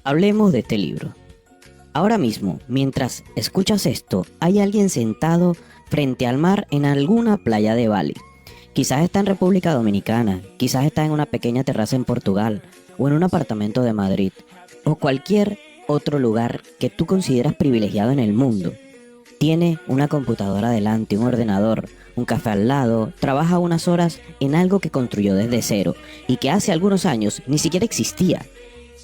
Hablemos de este libro. Ahora mismo, mientras escuchas esto, hay alguien sentado frente al mar en alguna playa de Bali. Quizás está en República Dominicana, quizás está en una pequeña terraza en Portugal, o en un apartamento de Madrid, o cualquier otro lugar que tú consideras privilegiado en el mundo. Tiene una computadora delante, un ordenador, un café al lado, trabaja unas horas en algo que construyó desde cero y que hace algunos años ni siquiera existía.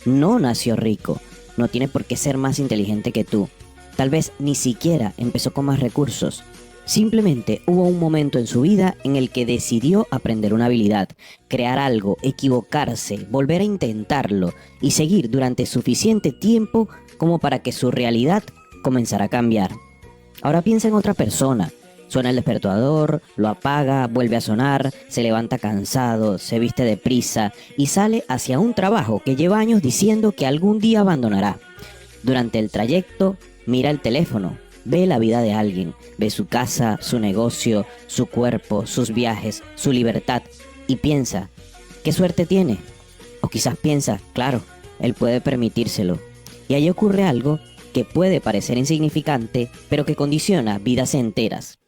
No nació rico, no tiene por qué ser más inteligente que tú. Tal vez ni siquiera empezó con más recursos. Simplemente hubo un momento en su vida en el que decidió aprender una habilidad, crear algo, equivocarse, volver a intentarlo y seguir durante suficiente tiempo como para que su realidad comenzara a cambiar. Ahora piensa en otra persona. Suena el despertador, lo apaga, vuelve a sonar, se levanta cansado, se viste deprisa y sale hacia un trabajo que lleva años diciendo que algún día abandonará. Durante el trayecto, mira el teléfono, ve la vida de alguien, ve su casa, su negocio, su cuerpo, sus viajes, su libertad y piensa, ¿qué suerte tiene? O quizás piensa, claro, él puede permitírselo. Y ahí ocurre algo que puede parecer insignificante, pero que condiciona vidas enteras.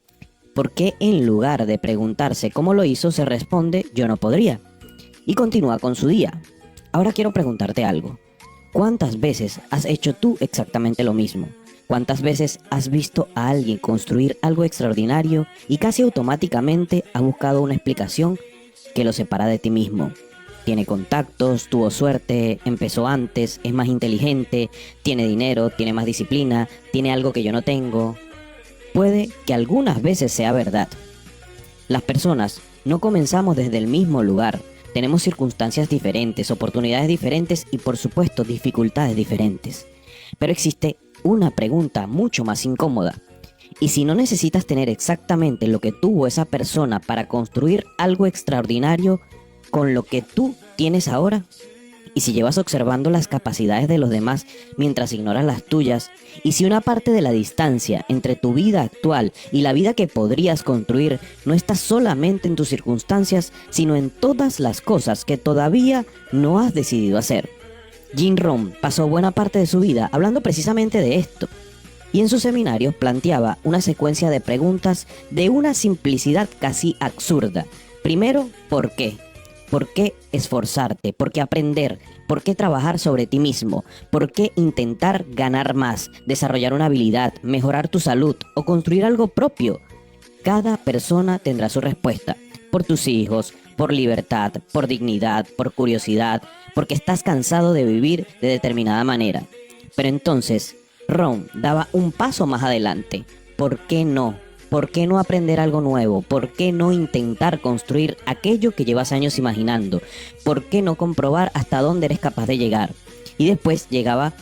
¿Por qué en lugar de preguntarse cómo lo hizo se responde yo no podría? Y continúa con su día. Ahora quiero preguntarte algo. ¿Cuántas veces has hecho tú exactamente lo mismo? ¿Cuántas veces has visto a alguien construir algo extraordinario y casi automáticamente ha buscado una explicación que lo separa de ti mismo? Tiene contactos, tuvo suerte, empezó antes, es más inteligente, tiene dinero, tiene más disciplina, tiene algo que yo no tengo. Puede que algunas veces sea verdad. Las personas no comenzamos desde el mismo lugar. Tenemos circunstancias diferentes, oportunidades diferentes y por supuesto dificultades diferentes. Pero existe una pregunta mucho más incómoda. ¿Y si no necesitas tener exactamente lo que tuvo esa persona para construir algo extraordinario con lo que tú tienes ahora? ¿Y si llevas observando las capacidades de los demás mientras ignoras las tuyas? ¿Y si una parte de la distancia entre tu vida actual y la vida que podrías construir no está solamente en tus circunstancias, sino en todas las cosas que todavía no has decidido hacer? Jim Rohn pasó buena parte de su vida hablando precisamente de esto. Y en sus seminarios planteaba una secuencia de preguntas de una simplicidad casi absurda. Primero, ¿por qué? ¿Por qué esforzarte? ¿Por qué aprender? ¿Por qué trabajar sobre ti mismo? ¿Por qué intentar ganar más, desarrollar una habilidad, mejorar tu salud o construir algo propio? Cada persona tendrá su respuesta. Por tus hijos, por libertad, por dignidad, por curiosidad, porque estás cansado de vivir de determinada manera. Pero entonces, Ron daba un paso más adelante. ¿Por qué no? ¿Por qué no aprender algo nuevo? ¿Por qué no intentar construir aquello que llevas años imaginando? ¿Por qué no comprobar hasta dónde eres capaz de llegar? Y después llegaba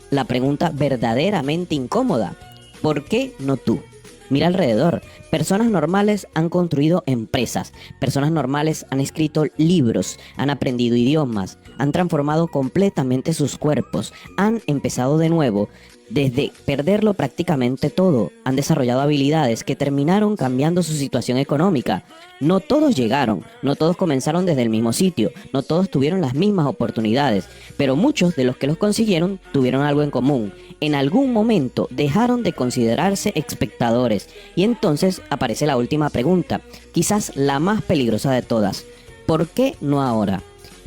la pregunta verdaderamente incómoda. ¿Por qué no tú? Mira alrededor. Personas normales han construido empresas. Personas normales han escrito libros, han aprendido idiomas, han transformado completamente sus cuerpos, han empezado de nuevo. Desde perderlo prácticamente todo, han desarrollado habilidades que terminaron cambiando su situación económica. No todos llegaron, no todos comenzaron desde el mismo sitio, no todos tuvieron las mismas oportunidades, pero muchos de los que los consiguieron tuvieron algo en común. En algún momento dejaron de considerarse espectadores. Y entonces aparece la última pregunta, quizás la más peligrosa de todas. ¿Por qué no ahora?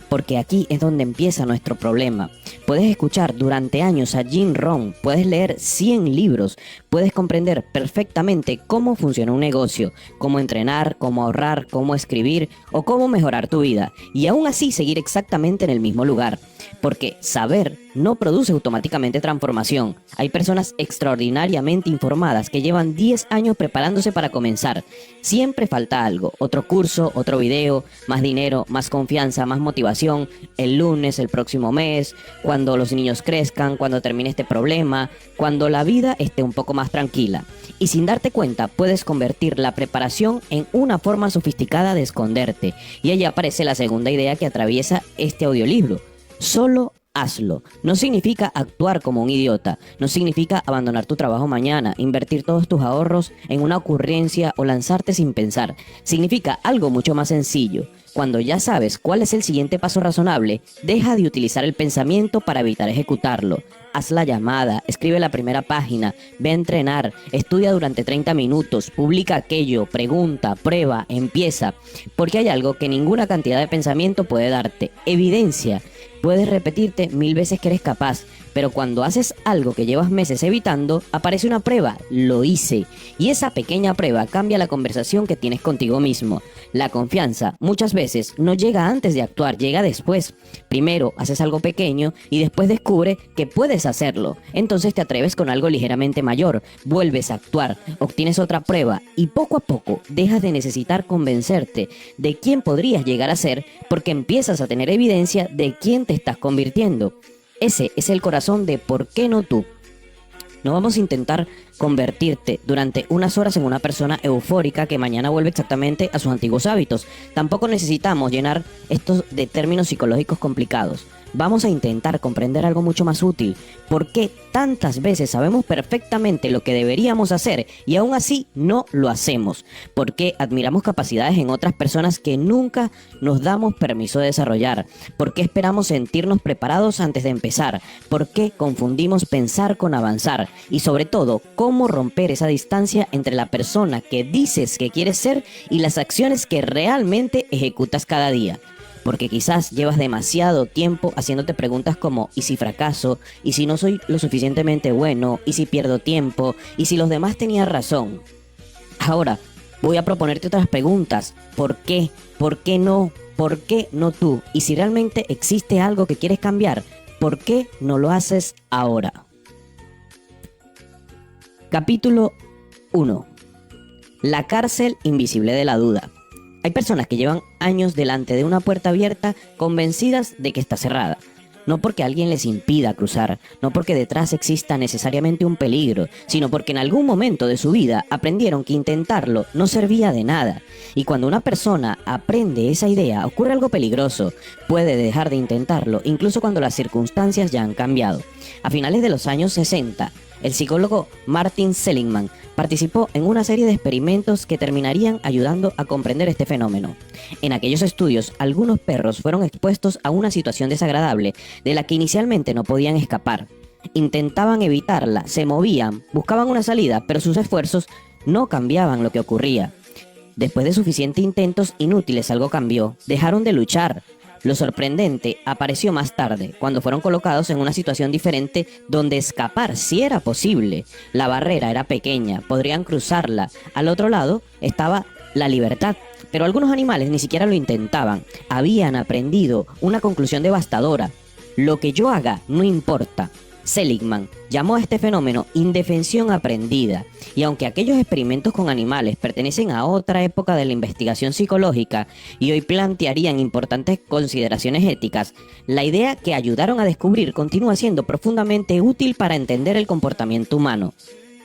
Porque aquí es donde empieza nuestro problema. Puedes escuchar durante años a Jim Rohn, puedes leer 100 libros, puedes comprender perfectamente cómo funciona un negocio, cómo entrenar, cómo ahorrar, cómo escribir o cómo mejorar tu vida, y aún así seguir exactamente en el mismo lugar. Porque saber no produce automáticamente transformación. Hay personas extraordinariamente informadas que llevan 10 años preparándose para comenzar. Siempre falta algo, otro curso, otro video, más dinero, más confianza, más motivación, el lunes, el próximo mes, cuando los niños crezcan, cuando termine este problema, cuando la vida esté un poco más tranquila. Y sin darte cuenta puedes convertir la preparación en una forma sofisticada de esconderte. Y ahí aparece la segunda idea que atraviesa este audiolibro. Solo hazlo. No significa actuar como un idiota. No significa abandonar tu trabajo mañana, invertir todos tus ahorros en una ocurrencia o lanzarte sin pensar. Significa algo mucho más sencillo. Cuando ya sabes cuál es el siguiente paso razonable, deja de utilizar el pensamiento para evitar ejecutarlo. Haz la llamada, escribe la primera página, ve a entrenar, estudia durante 30 minutos, publica aquello, pregunta, prueba, empieza. Porque hay algo que ninguna cantidad de pensamiento puede darte: evidencia. Puedes repetirte 1000 veces que eres capaz, pero cuando haces algo que llevas meses evitando, aparece una prueba: lo hice. Y esa pequeña prueba cambia la conversación que tienes contigo mismo. La confianza muchas veces no llega antes de actuar, llega después. Primero haces algo pequeño y después descubre que puedes hacerlo. Entonces te atreves con algo ligeramente mayor, vuelves a actuar, obtienes otra prueba y poco a poco dejas de necesitar convencerte de quién podrías llegar a ser, porque empiezas a tener evidencia de quién te estás convirtiendo. Ese es el corazón de ¿por qué no tú? No vamos a intentar convertirte durante unas horas en una persona eufórica que mañana vuelve exactamente a sus antiguos hábitos. Tampoco necesitamos llenar estos de términos psicológicos complicados. Vamos a intentar comprender algo mucho más útil. ¿Por qué tantas veces sabemos perfectamente lo que deberíamos hacer y aún así no lo hacemos? ¿Por qué admiramos capacidades en otras personas que nunca nos damos permiso de desarrollar? ¿Por qué esperamos sentirnos preparados antes de empezar? ¿Por qué confundimos pensar con avanzar? Y sobre todo, ¿cómo romper esa distancia entre la persona que dices que quieres ser y las acciones que realmente ejecutas cada día? Porque quizás llevas demasiado tiempo haciéndote preguntas como ¿y si fracaso? ¿Y si no soy lo suficientemente bueno? ¿Y si pierdo tiempo? ¿Y si los demás tenían razón? Ahora, voy a proponerte otras preguntas. ¿Por qué? ¿Por qué no? ¿Por qué no tú? Y si realmente existe algo que quieres cambiar, ¿por qué no lo haces ahora? Capítulo 1. La cárcel invisible de la duda. Hay personas que llevan años delante de una puerta abierta convencidas de que está cerrada. No porque alguien les impida cruzar, no porque detrás exista necesariamente un peligro, sino porque en algún momento de su vida aprendieron que intentarlo no servía de nada. Y cuando una persona aprende esa idea, ocurre algo peligroso. Puede dejar de intentarlo, incluso cuando las circunstancias ya han cambiado. A finales de los años 60, el psicólogo Martin Seligman participó en una serie de experimentos que terminarían ayudando a comprender este fenómeno. En aquellos estudios, algunos perros fueron expuestos a una situación desagradable de la que inicialmente no podían escapar. Intentaban evitarla, se movían, buscaban una salida, pero sus esfuerzos no cambiaban lo que ocurría. Después de suficientes intentos inútiles, algo cambió. Dejaron de luchar. Lo sorprendente apareció más tarde, cuando fueron colocados en una situación diferente donde escapar sí era posible. La barrera era pequeña, podrían cruzarla. Al otro lado estaba la libertad. Pero algunos animales ni siquiera lo intentaban. Habían aprendido una conclusión devastadora: lo que yo haga no importa. Seligman llamó a este fenómeno indefensión aprendida, y aunque aquellos experimentos con animales pertenecen a otra época de la investigación psicológica y hoy plantearían importantes consideraciones éticas, la idea que ayudaron a descubrir continúa siendo profundamente útil para entender el comportamiento humano.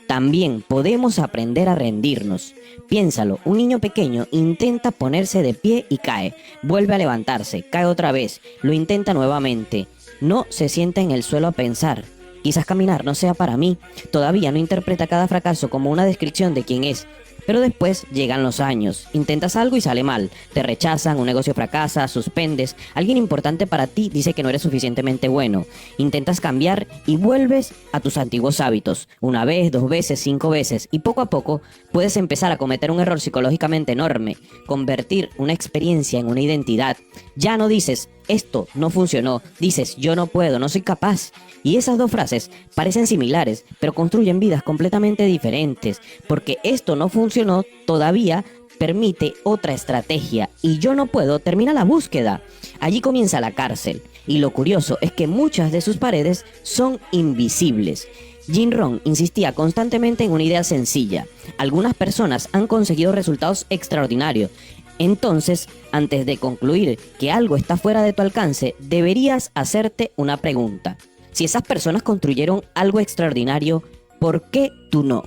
También podemos aprender a rendirnos. Piénsalo, un niño pequeño intenta ponerse de pie y cae, vuelve a levantarse, cae otra vez, lo intenta nuevamente. No se sienta en el suelo a pensar: quizás caminar no sea para mí. Todavía no interpreta cada fracaso como una descripción de quién es. Pero después llegan los años, intentas algo y sale mal, te rechazan, un negocio fracasa, suspendes, alguien importante para ti dice que no eres suficientemente bueno, intentas cambiar y vuelves a tus antiguos hábitos, una vez, 2 veces, 5 veces, y poco a poco puedes empezar a cometer un error psicológicamente enorme: convertir una experiencia en una identidad. Ya no dices esto no funcionó, dices yo no puedo, no soy capaz. Y esas dos frases parecen similares, pero construyen vidas completamente diferentes, porque esto no funcionó todavía permite otra estrategia, y yo no puedo termina la búsqueda. Allí comienza la cárcel, y lo curioso es que muchas de sus paredes son invisibles. Jim Rohn insistía constantemente en una idea sencilla: algunas personas han conseguido resultados extraordinarios. Entonces, antes de concluir que algo está fuera de tu alcance, deberías hacerte una pregunta: si esas personas construyeron algo extraordinario, ¿por qué tú no?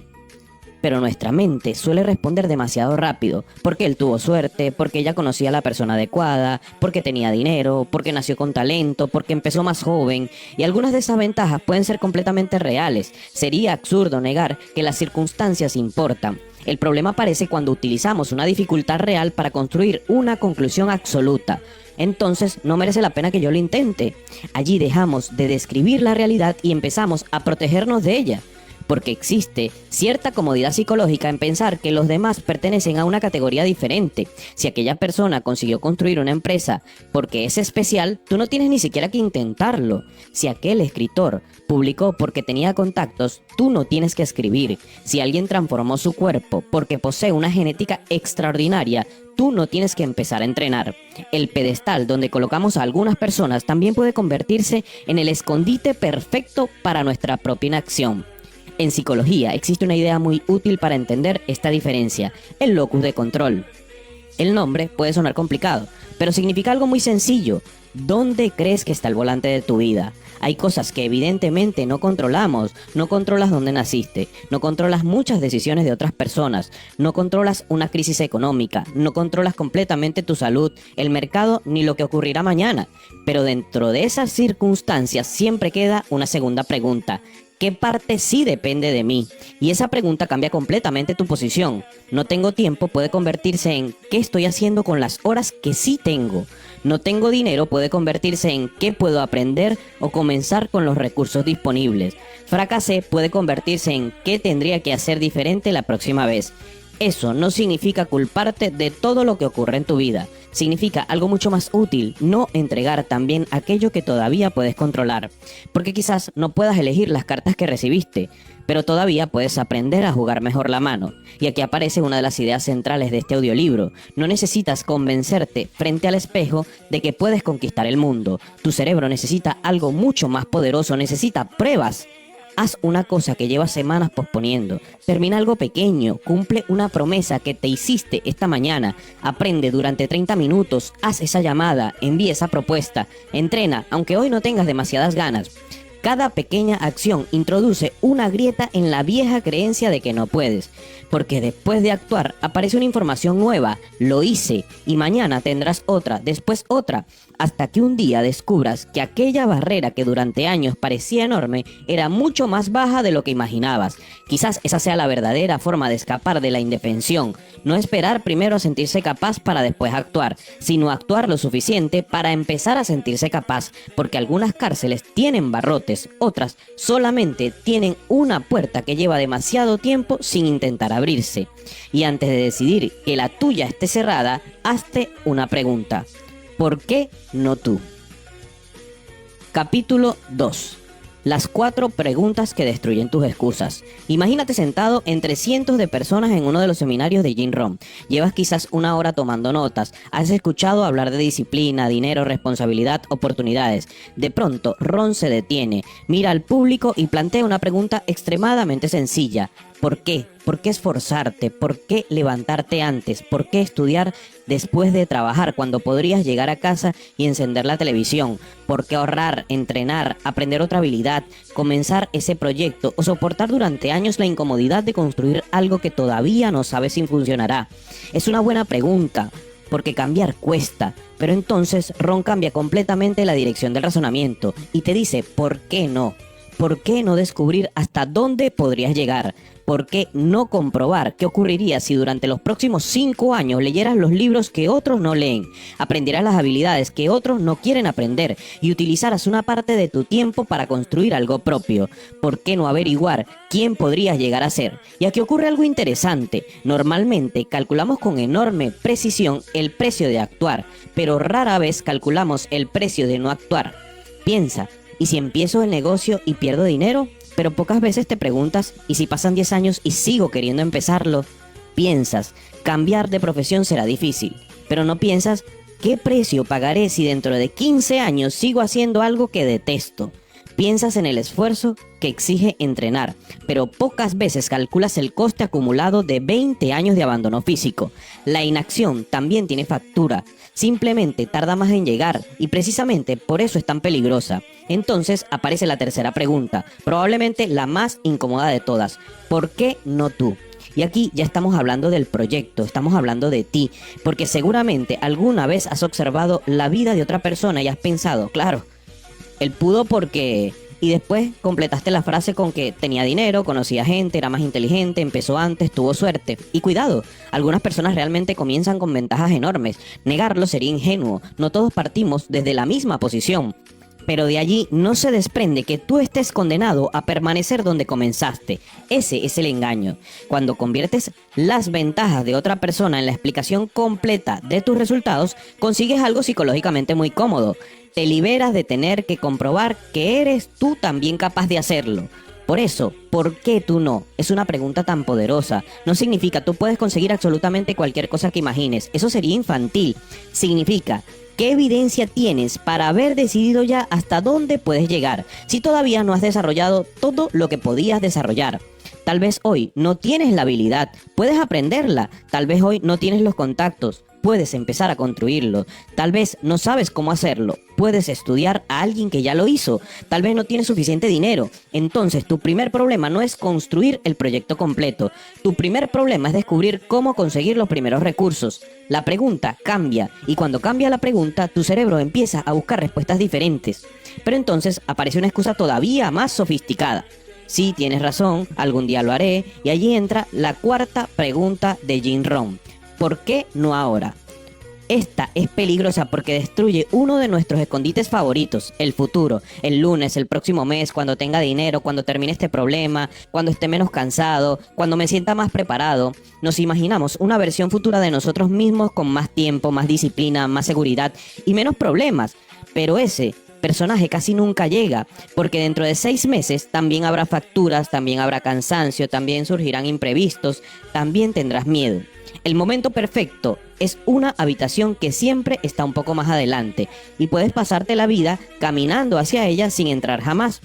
Pero nuestra mente suele responder demasiado rápido, porque él tuvo suerte, porque ella conocía a la persona adecuada, porque tenía dinero, porque nació con talento, porque empezó más joven, y algunas de esas ventajas pueden ser completamente reales. Sería absurdo negar que las circunstancias importan. El problema aparece cuando utilizamos una dificultad real para construir una conclusión absoluta. Entonces no merece la pena que yo lo intente. Allí dejamos de describir la realidad y empezamos a protegernos de ella. Porque existe cierta comodidad psicológica en pensar que los demás pertenecen a una categoría diferente. Si aquella persona consiguió construir una empresa porque es especial, tú no tienes ni siquiera que intentarlo. Si aquel escritor publicó porque tenía contactos, tú no tienes que escribir. Si alguien transformó su cuerpo porque posee una genética extraordinaria, tú no tienes que empezar a entrenar. El pedestal donde colocamos a algunas personas también puede convertirse en el escondite perfecto para nuestra propia inacción. En psicología existe una idea muy útil para entender esta diferencia: el locus de control. El nombre puede sonar complicado, pero significa algo muy sencillo. ¿Dónde crees que está el volante de tu vida? Hay cosas que evidentemente no controlamos. No controlas dónde naciste, no controlas muchas decisiones de otras personas, no controlas una crisis económica, no controlas completamente tu salud, el mercado ni lo que ocurrirá mañana. Pero dentro de esas circunstancias siempre queda una segunda pregunta: ¿qué parte sí depende de mí? Y esa pregunta cambia completamente tu posición. No tengo tiempo puede convertirse en ¿qué estoy haciendo con las horas que sí tengo? No tengo dinero puede convertirse en ¿qué puedo aprender o comenzar con los recursos disponibles? Fracasé puede convertirse en ¿qué tendría que hacer diferente la próxima vez? Eso no significa culparte de todo lo que ocurre en tu vida. Significa algo mucho más útil: no entregar también aquello que todavía puedes controlar. Porque quizás no puedas elegir las cartas que recibiste, pero todavía puedes aprender a jugar mejor la mano. Y aquí aparece una de las ideas centrales de este audiolibro: no necesitas convencerte frente al espejo de que puedes conquistar el mundo. Tu cerebro necesita algo mucho más poderoso, necesita pruebas. Haz una cosa que llevas semanas posponiendo. Termina algo pequeño. Cumple una promesa que te hiciste esta mañana. Aprende durante 30 minutos. Haz esa llamada. Envía esa propuesta. Entrena, aunque hoy no tengas demasiadas ganas. Cada pequeña acción introduce una grieta en la vieja creencia de que no puedes. Porque después de actuar aparece una información nueva: lo hice, y mañana tendrás otra, después otra, hasta que un día descubras que aquella barrera que durante años parecía enorme era mucho más baja de lo que imaginabas. Quizás esa sea la verdadera forma de escapar de la indefensión: no esperar primero a sentirse capaz para después actuar, sino actuar lo suficiente para empezar a sentirse capaz, porque algunas cárceles tienen barrotes, otras solamente tienen una puerta que lleva demasiado tiempo sin intentar abrirse. Y antes de decidir que la tuya esté cerrada, hazte una pregunta: ¿por qué no tú? Capítulo 2. Las 4 preguntas que destruyen tus excusas. Imagínate sentado entre cientos de personas en uno de los seminarios de Jim Rohn. Llevas quizás una hora tomando notas. Has escuchado hablar de disciplina, dinero, responsabilidad, oportunidades. De pronto, Ron se detiene, mira al público y plantea una pregunta extremadamente sencilla: ¿por qué? ¿Por qué esforzarte? ¿Por qué levantarte antes? ¿Por qué estudiar después de trabajar cuando podrías llegar a casa y encender la televisión? ¿Por qué ahorrar, entrenar, aprender otra habilidad, comenzar ese proyecto o soportar durante años la incomodidad de construir algo que todavía no sabes si funcionará? Es una buena pregunta, porque cambiar cuesta. Pero entonces Ron cambia completamente la dirección del razonamiento y te dice: ¿por qué no? ¿Por qué no descubrir hasta dónde podrías llegar? ¿Por qué no comprobar qué ocurriría si durante los próximos 5 años leyeras los libros que otros no leen, aprendieras las habilidades que otros no quieren aprender y utilizaras una parte de tu tiempo para construir algo propio? ¿Por qué no averiguar quién podrías llegar a ser? Y aquí ocurre algo interesante: normalmente calculamos con enorme precisión el precio de actuar, pero rara vez calculamos el precio de no actuar. Piensa: ¿y si empiezo el negocio y pierdo dinero? Pero pocas veces te preguntas: ¿y si pasan 10 años y sigo queriendo empezarlo? Piensas: cambiar de profesión será difícil. Pero no piensas: ¿qué precio pagaré si dentro de 15 años sigo haciendo algo que detesto? Piensas en el esfuerzo que exige entrenar, pero pocas veces calculas el coste acumulado de 20 años de abandono físico. La inacción también tiene factura. Simplemente tarda más en llegar y precisamente por eso es tan peligrosa. Entonces aparece la tercera pregunta, probablemente la más incómoda de todas: ¿por qué no tú? Y aquí ya estamos hablando del proyecto, estamos hablando de ti, porque seguramente alguna vez has observado la vida de otra persona y has pensado, claro, él pudo porque... Y después completaste la frase con que tenía dinero, conocía gente, era más inteligente, empezó antes, tuvo suerte. Y cuidado, algunas personas realmente comienzan con ventajas enormes. Negarlo sería ingenuo, no todos partimos desde la misma posición. Pero de allí no se desprende que tú estés condenado a permanecer donde comenzaste. Ese es el engaño. Cuando conviertes las ventajas de otra persona en la explicación completa de tus resultados, consigues algo psicológicamente muy cómodo. Te liberas de tener que comprobar que eres tú también capaz de hacerlo. Por eso, ¿por qué tú no? Es una pregunta tan poderosa. No significa tú puedes conseguir absolutamente cualquier cosa que imagines. Eso sería infantil. Significa, ¿qué evidencia tienes para haber decidido ya hasta dónde puedes llegar si todavía no has desarrollado todo lo que podías desarrollar? Tal vez hoy no tienes la habilidad, puedes aprenderla. Tal vez hoy no tienes los contactos, puedes empezar a construirlo. Tal vez no sabes cómo hacerlo, puedes estudiar a alguien que ya lo hizo. Tal vez no tienes suficiente dinero. Entonces tu primer problema no es construir el proyecto completo. Tu primer problema es descubrir cómo conseguir los primeros recursos. La pregunta cambia, y cuando cambia la pregunta, tu cerebro empieza a buscar respuestas diferentes. Pero entonces aparece una excusa todavía más sofisticada. Sí, tienes razón, algún día lo haré, y allí entra la cuarta pregunta de Jim Rohn. ¿Por qué no ahora? Esta es peligrosa porque destruye uno de nuestros escondites favoritos, el futuro, el lunes, el próximo mes, cuando tenga dinero, cuando termine este problema, cuando esté menos cansado, cuando me sienta más preparado. Nos imaginamos una versión futura de nosotros mismos con más tiempo, más disciplina, más seguridad y menos problemas. Pero ese personaje casi nunca llega, porque dentro de 6 meses también habrá facturas, también habrá cansancio, también surgirán imprevistos, también tendrás miedo. El momento perfecto es una habitación que siempre está un poco más adelante y puedes pasarte la vida caminando hacia ella sin entrar jamás.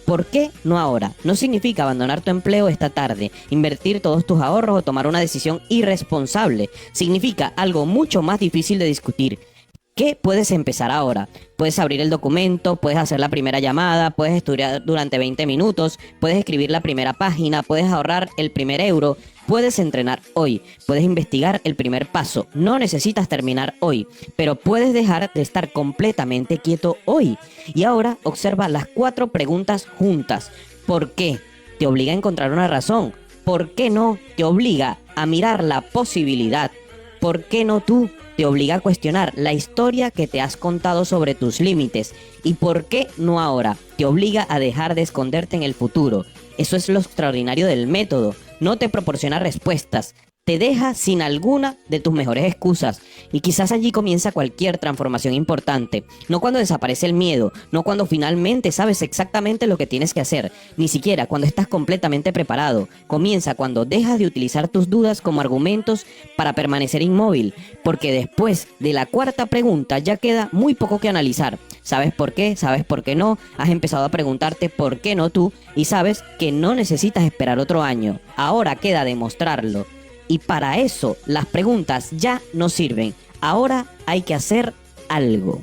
¿Por qué no ahora? No significa abandonar tu empleo esta tarde, invertir todos tus ahorros o tomar una decisión irresponsable. Significa algo mucho más difícil de discutir. ¿Qué puedes empezar ahora? Puedes abrir el documento, puedes hacer la primera llamada, puedes estudiar durante 20 minutos, puedes escribir la primera página, puedes ahorrar el primer euro, puedes entrenar hoy, puedes investigar el primer paso. No necesitas terminar hoy, pero puedes dejar de estar completamente quieto hoy. Y ahora observa las 4 preguntas juntas. ¿Por qué? Te obliga a encontrar una razón. ¿Por qué no? Te obliga a mirar la posibilidad. ¿Por qué no tú? Te obliga a cuestionar la historia que te has contado sobre tus límites. ¿Y por qué no ahora? Te obliga a dejar de esconderte en el futuro. Eso es lo extraordinario del método. No te proporciona respuestas. Te deja sin alguna de tus mejores excusas. Y quizás allí comienza cualquier transformación importante. No cuando desaparece el miedo, no cuando finalmente sabes exactamente lo que tienes que hacer, ni siquiera cuando estás completamente preparado. Comienza cuando dejas de utilizar tus dudas como argumentos para permanecer inmóvil, porque después de la 4ª pregunta ya queda muy poco que analizar. ¿Sabes por qué? ¿Sabes por qué no? Has empezado a preguntarte por qué no tú y sabes que no necesitas esperar otro año. Ahora queda demostrarlo. Y para eso las preguntas ya no sirven. Ahora hay que hacer algo.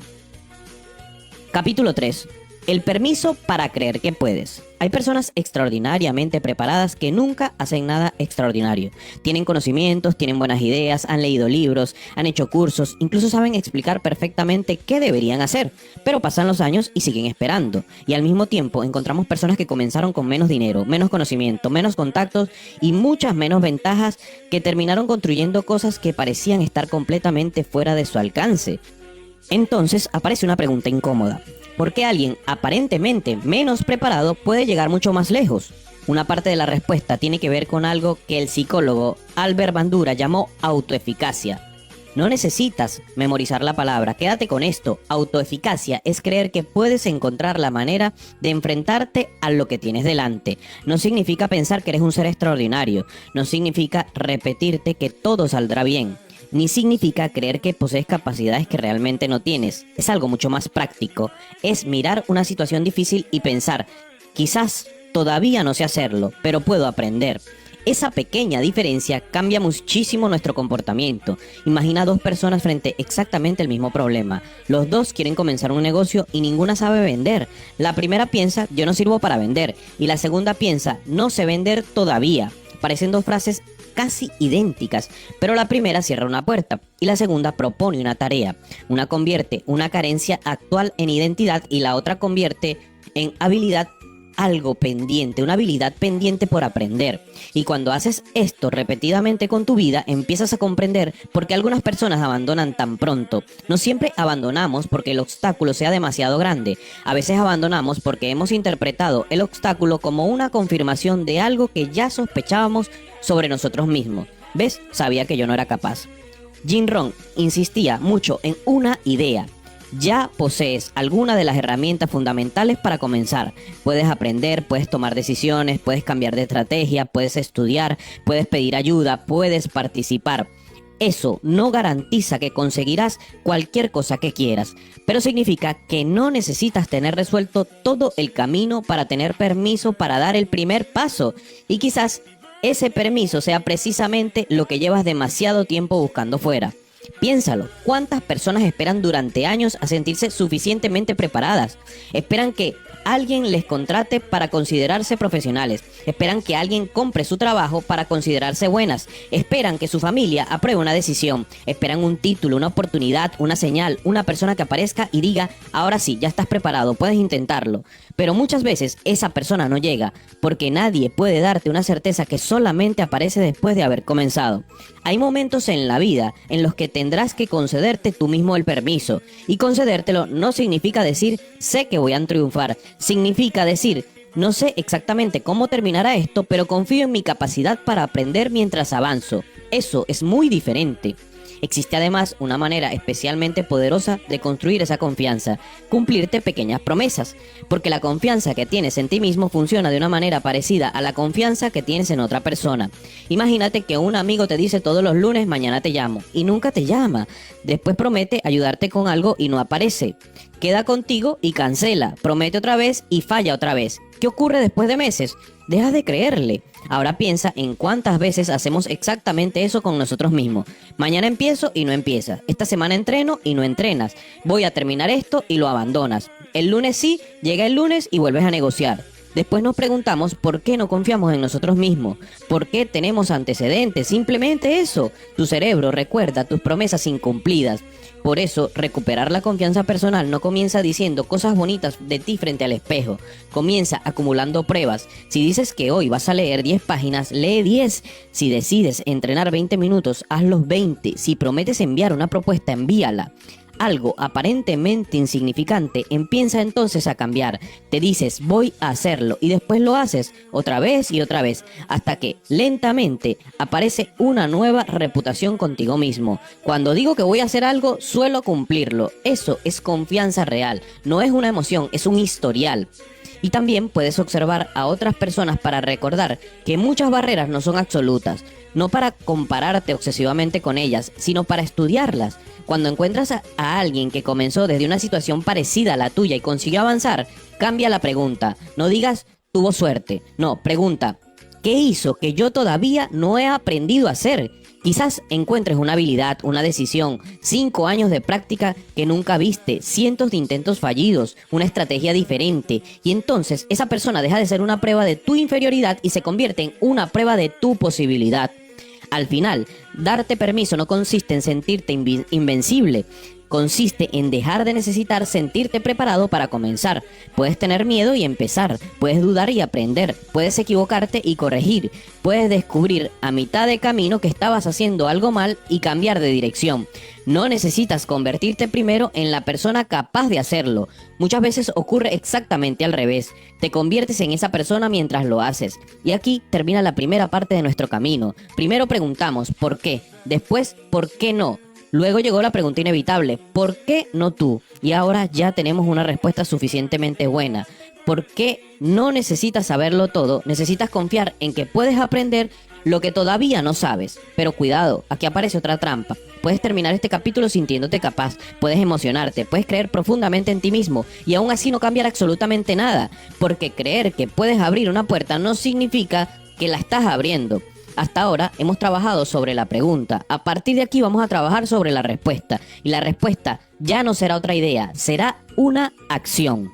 Capítulo 3. El permiso para creer que puedes. Hay personas extraordinariamente preparadas que nunca hacen nada extraordinario. Tienen conocimientos, tienen buenas ideas, han leído libros, han hecho cursos, incluso saben explicar perfectamente qué deberían hacer. Pero pasan los años y siguen esperando. Y al mismo tiempo encontramos personas que comenzaron con menos dinero, menos conocimiento, menos contactos y muchas menos ventajas que terminaron construyendo cosas que parecían estar completamente fuera de su alcance. Entonces aparece una pregunta incómoda. ¿Por qué alguien aparentemente menos preparado puede llegar mucho más lejos? Una parte de la respuesta tiene que ver con algo que el psicólogo Albert Bandura llamó autoeficacia. No necesitas memorizar la palabra, quédate con esto. Autoeficacia es creer que puedes encontrar la manera de enfrentarte a lo que tienes delante. No significa pensar que eres un ser extraordinario, no significa repetirte que todo saldrá bien. Ni significa creer que posees capacidades que realmente no tienes. Es algo mucho más práctico. Es mirar una situación difícil y pensar, quizás todavía no sé hacerlo, pero puedo aprender. Esa pequeña diferencia cambia muchísimo nuestro comportamiento. Imagina 2 personas frente exactamente al mismo problema. Los 2 quieren comenzar un negocio y ninguna sabe vender. La primera piensa, yo no sirvo para vender. Y la segunda piensa, no sé vender todavía. Parecen 2 frases casi idénticas, pero la primera cierra una puerta y la segunda propone una tarea. Una convierte una carencia actual en identidad y la otra convierte en habilidad algo pendiente, una habilidad pendiente por aprender. Y cuando haces esto repetidamente con tu vida, empiezas a comprender por qué algunas personas abandonan tan pronto. No siempre abandonamos porque el obstáculo sea demasiado grande. A veces abandonamos porque hemos interpretado el obstáculo como una confirmación de algo que ya sospechábamos sobre nosotros mismos. ¿Ves? Sabía que yo no era capaz. Jim Rohn insistía mucho en una idea. Ya posees alguna de las herramientas fundamentales para comenzar. Puedes aprender, puedes tomar decisiones, puedes cambiar de estrategia, puedes estudiar, puedes pedir ayuda, puedes participar. Eso no garantiza que conseguirás cualquier cosa que quieras, pero significa que no necesitas tener resuelto todo el camino para tener permiso para dar el primer paso. Y quizás ese permiso sea precisamente lo que llevas demasiado tiempo buscando fuera. Piénsalo, ¿cuántas personas esperan durante años a sentirse suficientemente preparadas? Esperan que alguien les contrate para considerarse profesionales. Esperan que alguien compre su trabajo para considerarse buenas. Esperan que su familia apruebe una decisión. Esperan un título, una oportunidad, una señal, una persona que aparezca y diga, ahora sí, ya estás preparado, puedes intentarlo. Pero muchas veces esa persona no llega, porque nadie puede darte una certeza que solamente aparece después de haber comenzado. Hay momentos en la vida en los que tendrás que concederte tú mismo el permiso. Y concedértelo no significa decir, sé que voy a triunfar. Significa decir, no sé exactamente cómo terminará esto, pero confío en mi capacidad para aprender mientras avanzo. Eso es muy diferente. Existe además una manera especialmente poderosa de construir esa confianza, cumplirte pequeñas promesas, porque la confianza que tienes en ti mismo funciona de una manera parecida a la confianza que tienes en otra persona. Imagínate que un amigo te dice todos los lunes mañana te llamo y nunca te llama. Después promete ayudarte con algo y no aparece. Queda contigo y cancela, promete otra vez y falla otra vez. ¿Qué ocurre después de meses? Dejas de creerle. Ahora piensa en cuántas veces hacemos exactamente eso con nosotros mismos. Mañana empiezo y no empiezas. Esta semana entreno y no entrenas. Voy a terminar esto y lo abandonas. El lunes sí, llega el lunes y vuelves a negociar. Después nos preguntamos por qué no confiamos en nosotros mismos, por qué tenemos antecedentes, simplemente eso. Tu cerebro recuerda tus promesas incumplidas. Por eso, recuperar la confianza personal no comienza diciendo cosas bonitas de ti frente al espejo. Comienza acumulando pruebas. Si dices que hoy vas a leer 10 páginas, lee 10. Si decides entrenar 20 minutos, haz los 20. Si prometes enviar una propuesta, envíala. Algo aparentemente insignificante empieza entonces a cambiar. Te dices, voy a hacerlo, y después lo haces otra vez y otra vez, hasta que lentamente aparece una nueva reputación contigo mismo. Cuando digo que voy a hacer algo, suelo cumplirlo. Eso es confianza real, no es una emoción, es un historial. Y también puedes observar a otras personas para recordar que muchas barreras no son absolutas, no para compararte obsesivamente con ellas, sino para estudiarlas. Cuando encuentras a alguien que comenzó desde una situación parecida a la tuya y consiguió avanzar, cambia la pregunta. No digas, tuvo suerte. No, pregunta, ¿qué hizo que yo todavía no he aprendido a hacer? Quizás encuentres una habilidad, una decisión, 5 años de práctica que nunca viste, cientos de intentos fallidos, una estrategia diferente, y entonces esa persona deja de ser una prueba de tu inferioridad y se convierte en una prueba de tu posibilidad. Al final, darte permiso no consiste en sentirte invencible. Consiste en dejar de necesitar sentirte preparado para comenzar. Puedes tener miedo y empezar. Puedes dudar y aprender. Puedes equivocarte y corregir. Puedes descubrir a mitad de camino que estabas haciendo algo mal y cambiar de dirección. No necesitas convertirte primero en la persona capaz de hacerlo. Muchas veces ocurre exactamente al revés. Te conviertes en esa persona mientras lo haces. Y aquí termina la primera parte de nuestro camino. Primero preguntamos ¿por qué? Después ¿por qué no? Luego llegó la pregunta inevitable, ¿por qué no tú? Y ahora ya tenemos una respuesta suficientemente buena. ¿Por qué no necesitas saberlo todo? Necesitas confiar en que puedes aprender lo que todavía no sabes. Pero cuidado, aquí aparece otra trampa. Puedes terminar este capítulo sintiéndote capaz, puedes emocionarte, puedes creer profundamente en ti mismo y aún así no cambiar absolutamente nada. Porque creer que puedes abrir una puerta no significa que la estás abriendo. Hasta ahora hemos trabajado sobre la pregunta. A partir de aquí vamos a trabajar sobre la respuesta. Y la respuesta ya no será otra idea, será una acción.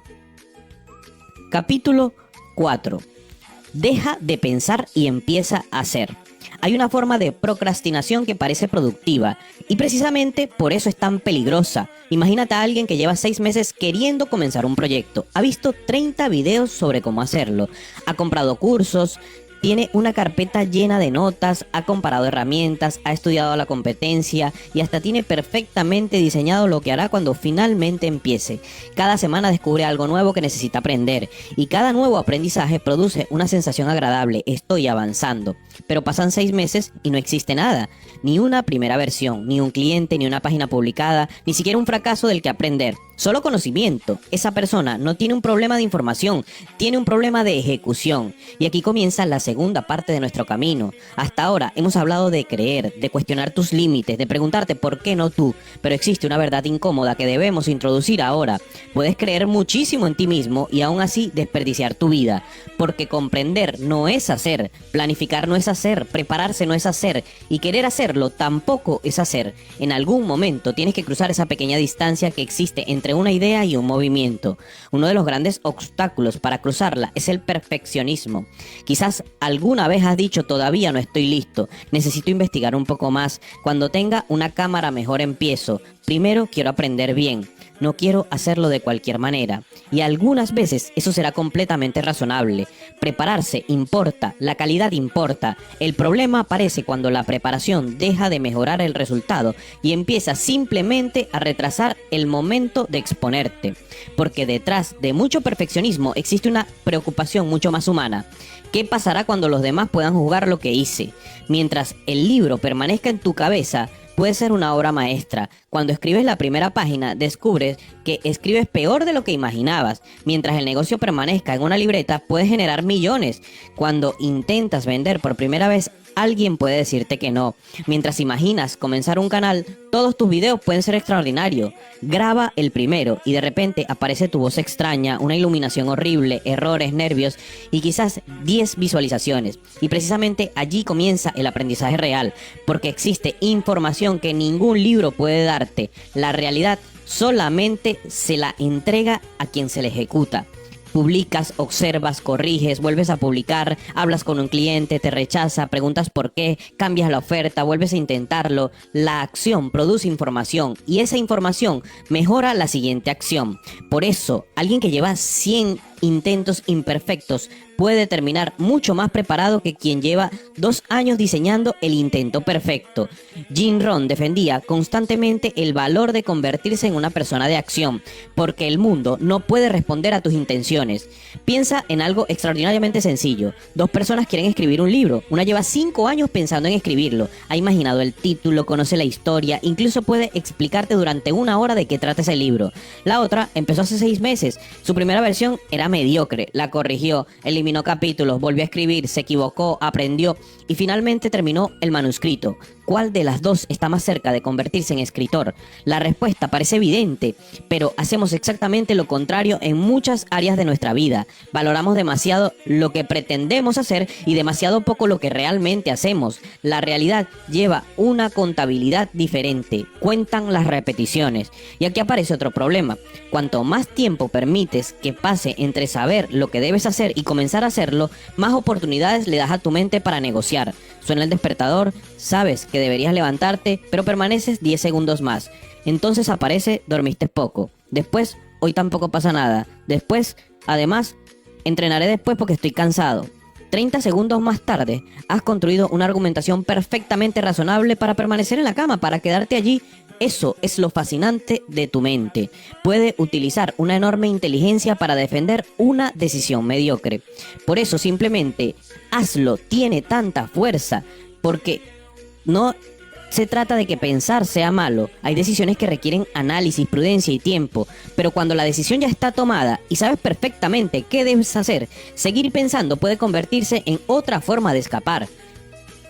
Capítulo 4. Deja de pensar y empieza a hacer. Hay una forma de procrastinación que parece productiva y precisamente por eso es tan peligrosa. Imagínate a alguien que lleva 6 meses queriendo comenzar un proyecto. Ha visto 30 videos sobre cómo hacerlo. Ha comprado cursos. Tiene una carpeta llena de notas, ha comparado herramientas, ha estudiado la competencia y hasta tiene perfectamente diseñado lo que hará cuando finalmente empiece. Cada semana descubre algo nuevo que necesita aprender y cada nuevo aprendizaje produce una sensación agradable. Estoy avanzando. Pero pasan 6 meses y no existe nada. Ni una primera versión, ni un cliente, ni una página publicada, ni siquiera un fracaso del que aprender. Solo conocimiento. Esa persona no tiene un problema de información, tiene un problema de ejecución. Y aquí comienza la segunda parte de nuestro camino. Hasta ahora hemos hablado de creer, de cuestionar tus límites, de preguntarte por qué no tú. Pero existe una verdad incómoda que debemos introducir ahora. Puedes creer muchísimo en ti mismo y aún así desperdiciar tu vida. Porque comprender no es hacer, planificar no es hacer, prepararse no es hacer y querer hacerlo tampoco es hacer. En algún momento tienes que cruzar esa pequeña distancia que existe entre una idea y un movimiento. Uno de los grandes obstáculos para cruzarla es el perfeccionismo. Quizás alguna vez has dicho todavía no estoy listo, necesito investigar un poco más, cuando tenga una cámara mejor empiezo, primero quiero aprender bien. No quiero hacerlo de cualquier manera. Y algunas veces eso será completamente razonable. Prepararse importa, la calidad importa. El problema aparece cuando la preparación deja de mejorar el resultado y empieza simplemente a retrasar el momento de exponerte. Porque detrás de mucho perfeccionismo existe una preocupación mucho más humana. ¿Qué pasará cuando los demás puedan juzgar lo que hice? Mientras el libro permanezca en tu cabeza, puede ser una obra maestra. Cuando escribes la primera página, descubres que escribes peor de lo que imaginabas. Mientras el negocio permanezca en una libreta, puedes generar millones. Cuando intentas vender por primera vez, alguien puede decirte que no. Mientras imaginas comenzar un canal, todos tus videos pueden ser extraordinarios. Graba el primero y de repente aparece tu voz extraña, una iluminación horrible, errores, nervios y quizás 10 visualizaciones. Y precisamente allí comienza el aprendizaje real, porque existe información que ningún libro puede darte. La realidad solamente se la entrega a quien se la ejecuta. Publicas, observas, corriges, vuelves a publicar, hablas con un cliente, te rechaza, preguntas por qué, cambias la oferta, vuelves a intentarlo. La acción produce información y esa información mejora la siguiente acción. Por eso, alguien que lleva 100 intentos imperfectos puede terminar mucho más preparado que quien lleva 2 años diseñando el intento perfecto. Jim Rohn defendía constantemente el valor de convertirse en una persona de acción, porque el mundo no puede responder a tus intenciones. Piensa en algo extraordinariamente sencillo. 2 personas quieren escribir un libro. Una lleva 5 años pensando en escribirlo. Ha imaginado el título, conoce la historia, incluso puede explicarte durante 1 hora de qué trata ese libro. La otra empezó hace 6 meses. Su primera versión era mediocre, la corrigió, eliminó capítulos, volvió a escribir, se equivocó, aprendió y finalmente terminó el manuscrito. ¿Cuál de las dos está más cerca de convertirse en escritor? La respuesta parece evidente, pero hacemos exactamente lo contrario en muchas áreas de nuestra vida. Valoramos demasiado lo que pretendemos hacer y demasiado poco lo que realmente hacemos. La realidad lleva una contabilidad diferente, cuentan las repeticiones. Y aquí aparece otro problema. Cuanto más tiempo permites que pase entre saber lo que debes hacer y comenzar a hacerlo, más oportunidades le das a tu mente para negociar. Suena el despertador, sabes que deberías levantarte, pero permaneces 10 segundos más. Entonces aparece, dormiste poco. Después, hoy tampoco pasa nada. Después, además, entrenaré después porque estoy cansado. 30 segundos más tarde, has construido una argumentación perfectamente razonable para permanecer en la cama, para quedarte allí. Eso es lo fascinante de tu mente. Puede utilizar una enorme inteligencia para defender una decisión mediocre. Por eso simplemente hazlo, tiene tanta fuerza, porque no se trata de que pensar sea malo. Hay decisiones que requieren análisis, prudencia y tiempo, pero cuando la decisión ya está tomada y sabes perfectamente qué debes hacer, seguir pensando puede convertirse en otra forma de escapar.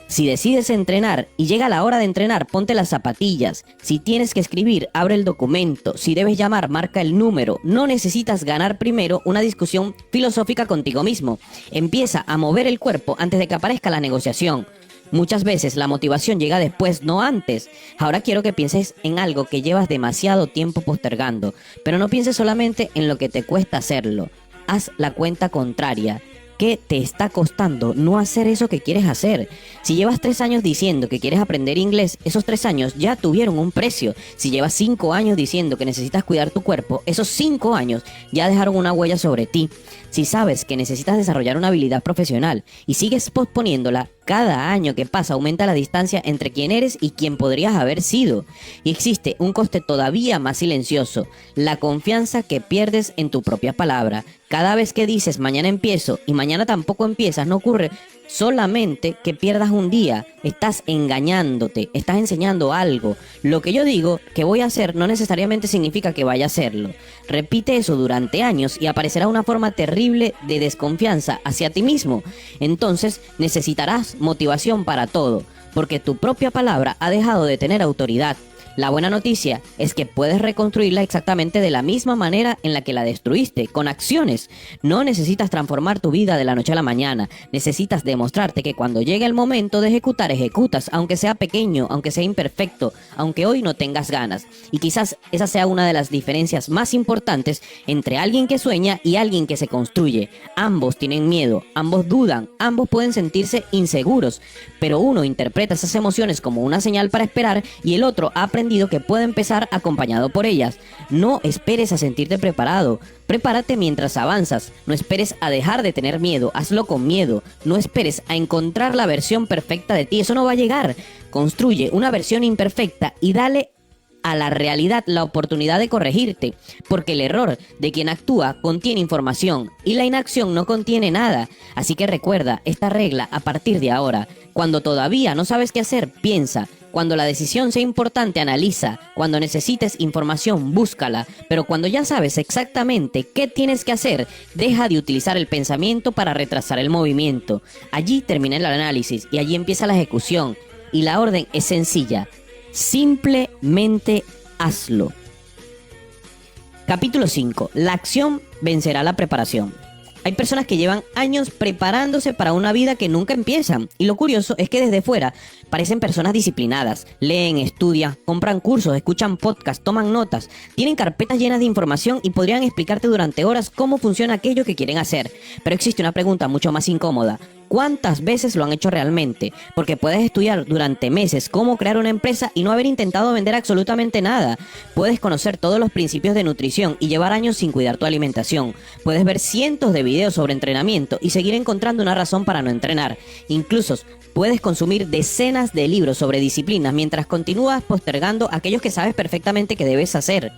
Si decides entrenar y llega la hora de entrenar, ponte las zapatillas. Si tienes que escribir, abre el documento. Si debes llamar, marca el número. No necesitas ganar primero una discusión filosófica contigo mismo. Empieza a mover el cuerpo antes de que aparezca la negociación. Muchas veces la motivación llega después, no antes. Ahora quiero que pienses en algo que llevas demasiado tiempo postergando, pero no pienses solamente en lo que te cuesta hacerlo. Haz la cuenta contraria. ¿Qué te está costando no hacer eso que quieres hacer? Si llevas 3 años diciendo que quieres aprender inglés, esos 3 años ya tuvieron un precio. Si llevas 5 años diciendo que necesitas cuidar tu cuerpo, esos 5 años ya dejaron una huella sobre ti. Si sabes que necesitas desarrollar una habilidad profesional y sigues posponiéndola, cada año que pasa aumenta la distancia entre quién eres y quién podrías haber sido. Y existe un coste todavía más silencioso, la confianza que pierdes en tu propia palabra. Cada vez que dices mañana empiezo y mañana tampoco empiezas, no ocurre solamente que pierdas un día, estás engañándote, estás enseñando algo. Lo que yo digo que voy a hacer no necesariamente significa que vaya a hacerlo. Repite eso durante años y aparecerá una forma terrible de desconfianza hacia ti mismo. Entonces necesitarás motivación para todo, porque tu propia palabra ha dejado de tener autoridad. La buena noticia es que puedes reconstruirla exactamente de la misma manera en la que la destruiste, con acciones. No necesitas transformar tu vida de la noche a la mañana. Necesitas demostrarte que cuando llegue el momento de ejecutar, ejecutas, aunque sea pequeño, aunque sea imperfecto, aunque hoy no tengas ganas. Y quizás esa sea una de las diferencias más importantes entre alguien que sueña y alguien que se construye. Ambos tienen miedo, ambos dudan, ambos pueden sentirse inseguros, pero uno interpreta esas emociones como una señal para esperar y el otro ha aprendido que puede empezar acompañado por ellas. No esperes a sentirte preparado. Prepárate mientras avanzas. No esperes a dejar de tener miedo. Hazlo con miedo. No esperes a encontrar la versión perfecta de ti. Eso no va a llegar. Construye una versión imperfecta y dale a la realidad la oportunidad de corregirte, porque el error de quien actúa contiene información y la inacción no contiene nada. Así que recuerda esta regla a partir de ahora. Cuando todavía no sabes qué hacer, piensa. Cuando la decisión sea importante, analiza. Cuando necesites información, búscala. Pero cuando ya sabes exactamente qué tienes que hacer, deja de utilizar el pensamiento para retrasar el movimiento. Allí termina el análisis y allí empieza la ejecución. Y la orden es sencilla. Simplemente hazlo. Capítulo 5. La acción vencerá la preparación. Hay personas que llevan años preparándose para una vida que nunca empiezan. Y lo curioso es que desde fuera parecen personas disciplinadas. Leen, estudian, compran cursos, escuchan podcasts, toman notas. Tienen carpetas llenas de información y podrían explicarte durante horas cómo funciona aquello que quieren hacer. Pero existe una pregunta mucho más incómoda. ¿Cuántas veces lo han hecho realmente? Porque puedes estudiar durante meses cómo crear una empresa y no haber intentado vender absolutamente nada. Puedes conocer todos los principios de nutrición y llevar años sin cuidar tu alimentación. Puedes ver cientos de videos sobre entrenamiento y seguir encontrando una razón para no entrenar. Incluso puedes consumir decenas de libros sobre disciplinas mientras continúas postergando aquellos que sabes perfectamente que debes hacer.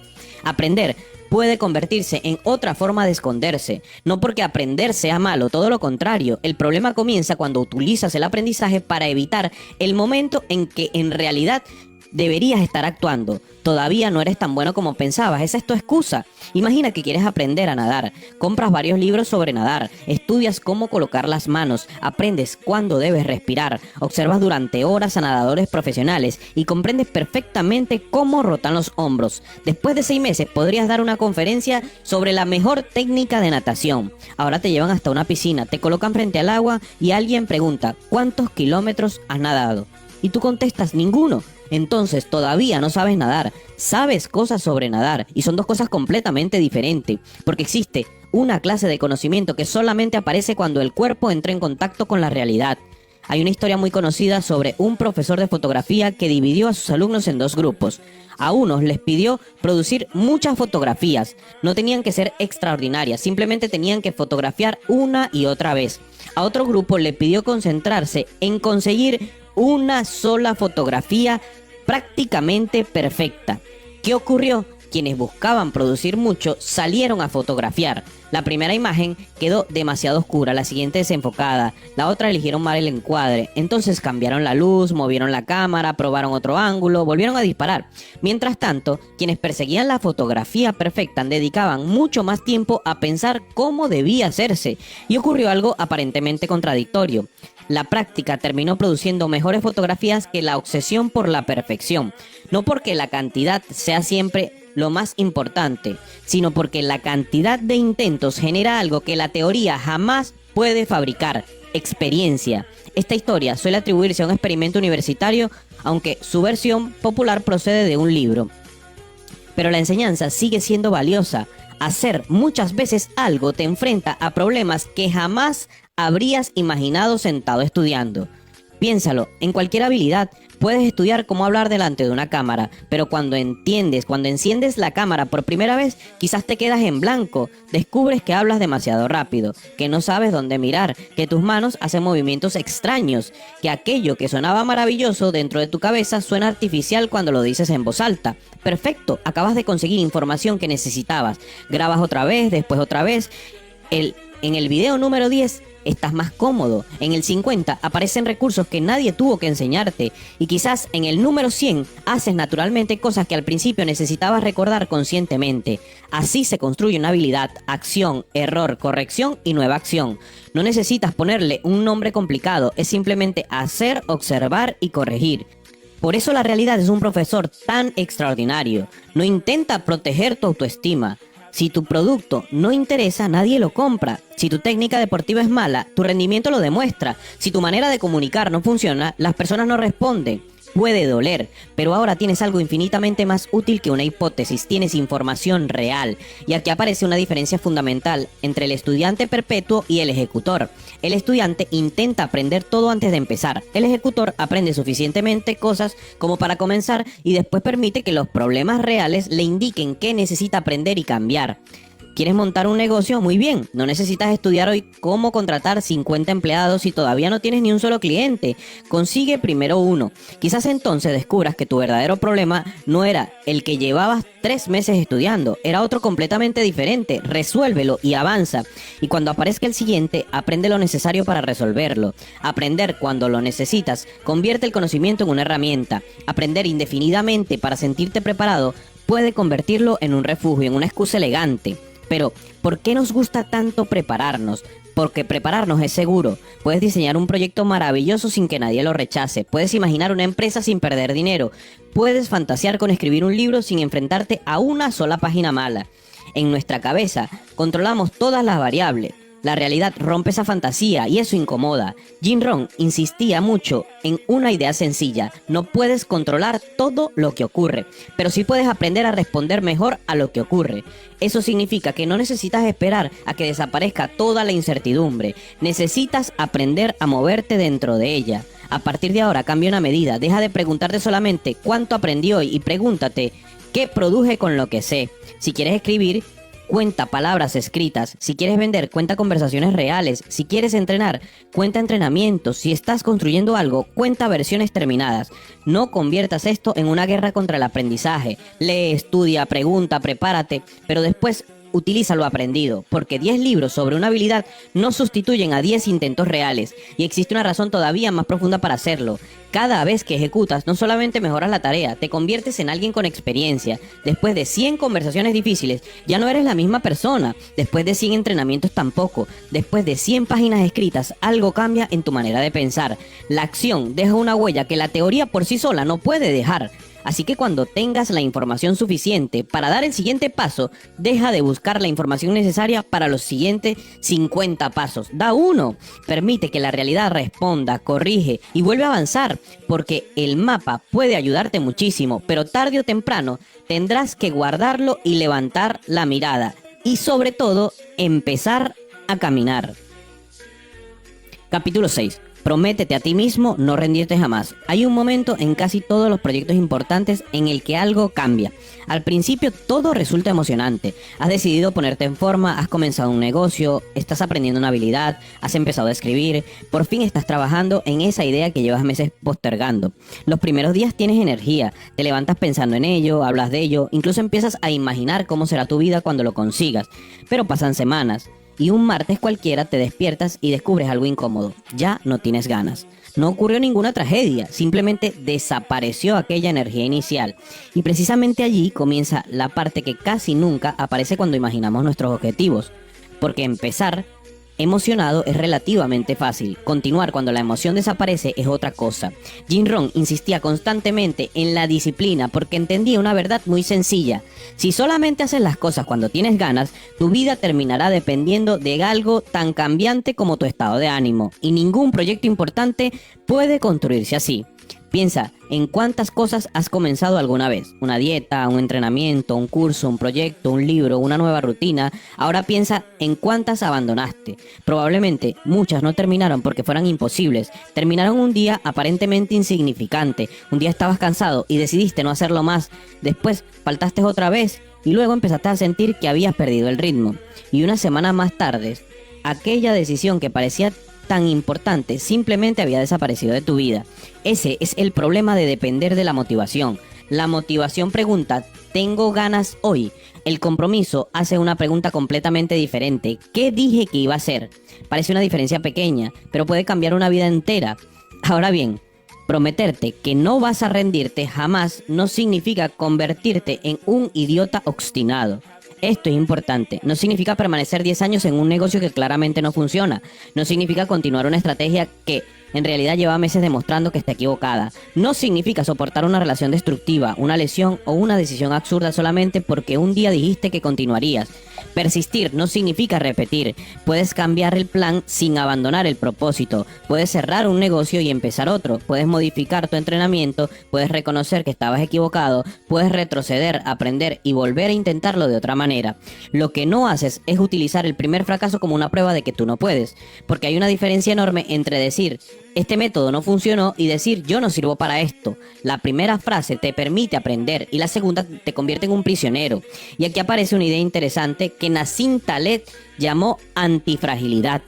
Aprender puede convertirse en otra forma de esconderse. No porque aprender sea malo, todo lo contrario. El problema comienza cuando utilizas el aprendizaje para evitar el momento en que en realidad deberías estar actuando. Todavía no eres tan bueno como pensabas, esa es tu excusa. Imagina que quieres aprender a nadar, compras varios libros sobre nadar, estudias cómo colocar las manos, aprendes cuándo debes respirar, observas durante horas a nadadores profesionales y comprendes perfectamente cómo rotan los hombros. Después de 6 meses podrías dar una conferencia sobre la mejor técnica de natación. Ahora te llevan hasta una piscina, te colocan frente al agua y alguien pregunta, ¿cuántos kilómetros has nadado? Y tú contestas, ninguno. Entonces todavía no sabes nadar, sabes cosas sobre nadar y son dos cosas completamente diferentes, porque existe una clase de conocimiento que solamente aparece cuando el cuerpo entra en contacto con la realidad. Hay una historia muy conocida sobre un profesor de fotografía que dividió a sus alumnos en 2 grupos. A unos les pidió producir muchas fotografías, no tenían que ser extraordinarias, simplemente tenían que fotografiar una y otra vez. A otro grupo le pidió concentrarse en conseguir una sola fotografía prácticamente perfecta. ¿Qué ocurrió? Quienes buscaban producir mucho salieron a fotografiar. La primera imagen quedó demasiado oscura, la siguiente desenfocada, la otra eligieron mal el encuadre. Entonces cambiaron la luz, movieron la cámara, probaron otro ángulo, volvieron a disparar. Mientras tanto, quienes perseguían la fotografía perfecta dedicaban mucho más tiempo a pensar cómo debía hacerse. Y ocurrió algo aparentemente contradictorio. La práctica terminó produciendo mejores fotografías que la obsesión por la perfección. No porque la cantidad sea siempre lo más importante, sino porque la cantidad de intentos genera algo que la teoría jamás puede fabricar: experiencia. Esta historia suele atribuirse a un experimento universitario, aunque su versión popular procede de un libro. Pero la enseñanza sigue siendo valiosa. Hacer muchas veces algo te enfrenta a problemas que jamás habrías imaginado sentado estudiando. Piénsalo, en cualquier habilidad puedes estudiar cómo hablar delante de una cámara, pero cuando enciendes la cámara por primera vez, quizás te quedas en blanco, descubres que hablas demasiado rápido, que no sabes dónde mirar, que tus manos hacen movimientos extraños, que aquello que sonaba maravilloso dentro de tu cabeza suena artificial cuando lo dices en voz alta. Perfecto, acabas de conseguir información que necesitabas, grabas otra vez, después otra vez. En el video número 10 estás más cómodo. En el 50 aparecen recursos que nadie tuvo que enseñarte. Y quizás en el número 100 haces naturalmente cosas que al principio necesitabas recordar conscientemente. Así se construye una habilidad: acción, error, corrección y nueva acción. No necesitas ponerle un nombre complicado, es simplemente hacer, observar y corregir. Por eso la realidad es un profesor tan extraordinario. No intenta proteger tu autoestima. Si tu producto no interesa, nadie lo compra. Si tu técnica deportiva es mala, tu rendimiento lo demuestra. Si tu manera de comunicar no funciona, las personas no responden. Puede doler, pero ahora tienes algo infinitamente más útil que una hipótesis, tienes información real. Y aquí aparece una diferencia fundamental entre el estudiante perpetuo y el ejecutor. El estudiante intenta aprender todo antes de empezar. El ejecutor aprende suficientemente cosas como para comenzar y después permite que los problemas reales le indiquen qué necesita aprender y cambiar. ¿Quieres montar un negocio? Muy bien, no necesitas estudiar hoy cómo contratar 50 empleados si todavía no tienes ni un solo cliente. Consigue primero uno. Quizás entonces descubras que tu verdadero problema no era el que llevabas 3 meses estudiando, era otro completamente diferente. Resuélvelo y avanza. Y cuando aparezca el siguiente, aprende lo necesario para resolverlo. Aprender cuando lo necesitas convierte el conocimiento en una herramienta. Aprender indefinidamente para sentirte preparado puede convertirlo en un refugio, en una excusa elegante. Pero, ¿por qué nos gusta tanto prepararnos? Porque prepararnos es seguro. Puedes diseñar un proyecto maravilloso sin que nadie lo rechace. Puedes imaginar una empresa sin perder dinero. Puedes fantasear con escribir un libro sin enfrentarte a una sola página mala. En nuestra cabeza controlamos todas las variables. La realidad rompe esa fantasía y eso incomoda. Jim Rohn insistía mucho en una idea sencilla: no puedes controlar todo lo que ocurre, pero sí puedes aprender a responder mejor a lo que ocurre. Eso significa que no necesitas esperar a que desaparezca toda la incertidumbre, necesitas aprender a moverte dentro de ella. A partir de ahora cambia una medida, deja de preguntarte solamente cuánto aprendí hoy y pregúntate qué produje con lo que sé. Si quieres escribir, cuenta palabras escritas. Si quieres vender, cuenta conversaciones reales. Si quieres entrenar, cuenta entrenamientos. Si estás construyendo algo, cuenta versiones terminadas. No conviertas esto en una guerra contra el aprendizaje. Lee, estudia, pregunta, prepárate, pero después utiliza lo aprendido, porque 10 libros sobre una habilidad no sustituyen a 10 intentos reales, y existe una razón todavía más profunda para hacerlo. Cada vez que ejecutas, no solamente mejoras la tarea, te conviertes en alguien con experiencia. Después de 100 conversaciones difíciles, ya no eres la misma persona. Después de 100 entrenamientos tampoco. Después de 100 páginas escritas, algo cambia en tu manera de pensar. La acción deja una huella que la teoría por sí sola no puede dejar. Así que cuando tengas la información suficiente para dar el siguiente paso, deja de buscar la información necesaria para los siguientes 50 pasos. Da uno. Permite que la realidad responda, corrige y vuelve a avanzar, porque el mapa puede ayudarte muchísimo, pero tarde o temprano tendrás que guardarlo y levantar la mirada. Y sobre todo, empezar a caminar. Capítulo 6. Prométete a ti mismo no rendirte jamás. Hay un momento en casi todos los proyectos importantes en el que algo cambia. Al principio todo resulta emocionante. Has decidido ponerte en forma, has comenzado un negocio, estás aprendiendo una habilidad, has empezado a escribir, por fin estás trabajando en esa idea que llevas meses postergando. Los primeros días tienes energía, te levantas pensando en ello, hablas de ello, incluso empiezas a imaginar cómo será tu vida cuando lo consigas. Pero pasan semanas. Y un martes cualquiera te despiertas y descubres algo incómodo. Ya no tienes ganas. No ocurrió ninguna tragedia, simplemente desapareció aquella energía inicial. Y precisamente allí comienza la parte que casi nunca aparece cuando imaginamos nuestros objetivos. Porque empezar emocionado es relativamente fácil. Continuar cuando la emoción desaparece es otra cosa. Jim Rohn insistía constantemente en la disciplina porque entendía una verdad muy sencilla. Si solamente haces las cosas cuando tienes ganas, tu vida terminará dependiendo de algo tan cambiante como tu estado de ánimo. Y ningún proyecto importante puede construirse así. Piensa en cuántas cosas has comenzado alguna vez. Una dieta, un entrenamiento, un curso, un proyecto, un libro, una nueva rutina. Ahora piensa en cuántas abandonaste. Probablemente muchas no terminaron porque fueran imposibles. Terminaron un día aparentemente insignificante. Un día estabas cansado y decidiste no hacerlo más. Después faltaste otra vez y luego empezaste a sentir que habías perdido el ritmo. Y una semana más tarde, aquella decisión que parecía tan importante simplemente había desaparecido de tu vida. Ese es el problema de depender de la motivación. La motivación pregunta, ¿tengo ganas hoy? El compromiso hace una pregunta completamente diferente. ¿Qué dije que iba a hacer? Parece una diferencia pequeña, pero puede cambiar una vida entera. Ahora bien, prometerte que no vas a rendirte jamás no significa convertirte en un idiota obstinado. Esto es importante. No significa permanecer 10 años en un negocio que claramente no funciona. No significa continuar una estrategia que en realidad lleva meses demostrando que está equivocada. No significa soportar una relación destructiva, una lesión o una decisión absurda solamente porque un día dijiste que continuarías. Persistir no significa repetir. Puedes cambiar el plan sin abandonar el propósito. Puedes cerrar un negocio y empezar otro. Puedes modificar tu entrenamiento. Puedes reconocer que estabas equivocado. Puedes retroceder, aprender y volver a intentarlo de otra manera. Lo que no haces es utilizar el primer fracaso como una prueba de que tú no puedes. Porque hay una diferencia enorme entre decir este método no funcionó y decir yo no sirvo para esto. La primera frase te permite aprender y la segunda te convierte en un prisionero. Y aquí aparece una idea interesante que Nassim Taleb llamó antifragilidad.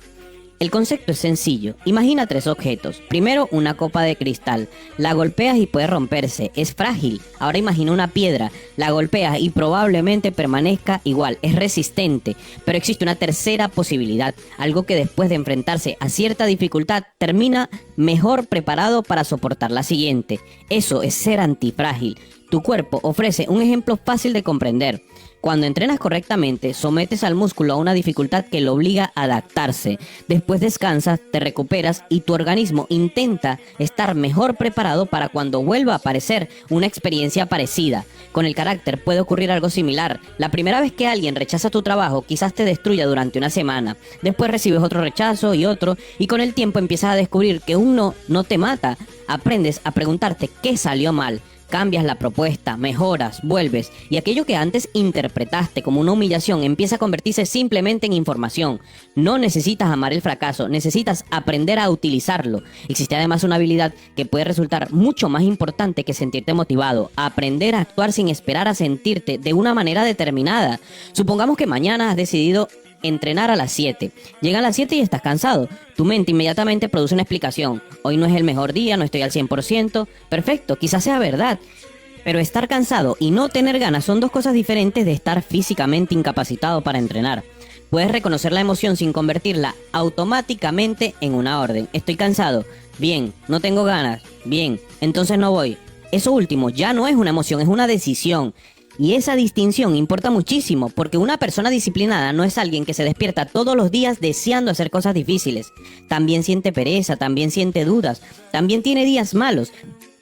El concepto es sencillo. Imagina 3 objetos. Primero, una copa de cristal. La golpeas y puede romperse. Es frágil. Ahora imagina una piedra. La golpeas y probablemente permanezca igual. Es resistente. Pero existe una tercera posibilidad. Algo que después de enfrentarse a cierta dificultad termina mejor preparado para soportar la siguiente. Eso es ser antifrágil. Tu cuerpo ofrece un ejemplo fácil de comprender. Cuando entrenas correctamente, sometes al músculo a una dificultad que lo obliga a adaptarse. Después descansas, te recuperas y tu organismo intenta estar mejor preparado para cuando vuelva a aparecer una experiencia parecida. Con el carácter puede ocurrir algo similar. La primera vez que alguien rechaza tu trabajo, quizás te destruya durante una semana. Después recibes otro rechazo y otro, y con el tiempo empiezas a descubrir que un no te mata. Aprendes a preguntarte qué salió mal. Cambias la propuesta, mejoras, vuelves, y aquello que antes interpretaste como una humillación empieza a convertirse simplemente en información. No necesitas amar el fracaso, necesitas aprender a utilizarlo. Existe además una habilidad que puede resultar mucho más importante que sentirte motivado: aprender a actuar sin esperar a sentirte de una manera determinada. Supongamos que mañana has decidido entrenar a las 7. Llegan las 7 y estás cansado. Tu mente inmediatamente produce una explicación. Hoy no es el mejor día, no estoy al 100%. Perfecto, quizás sea verdad. Pero estar cansado y no tener ganas son 2 cosas diferentes de estar físicamente incapacitado para entrenar. Puedes reconocer la emoción sin convertirla automáticamente en una orden. Estoy cansado. Bien. No tengo ganas. Bien. Entonces no voy. Eso último ya no es una emoción, es una decisión. Y esa distinción importa muchísimo, porque una persona disciplinada no es alguien que se despierta todos los días deseando hacer cosas difíciles. También siente pereza, también siente dudas, también tiene días malos.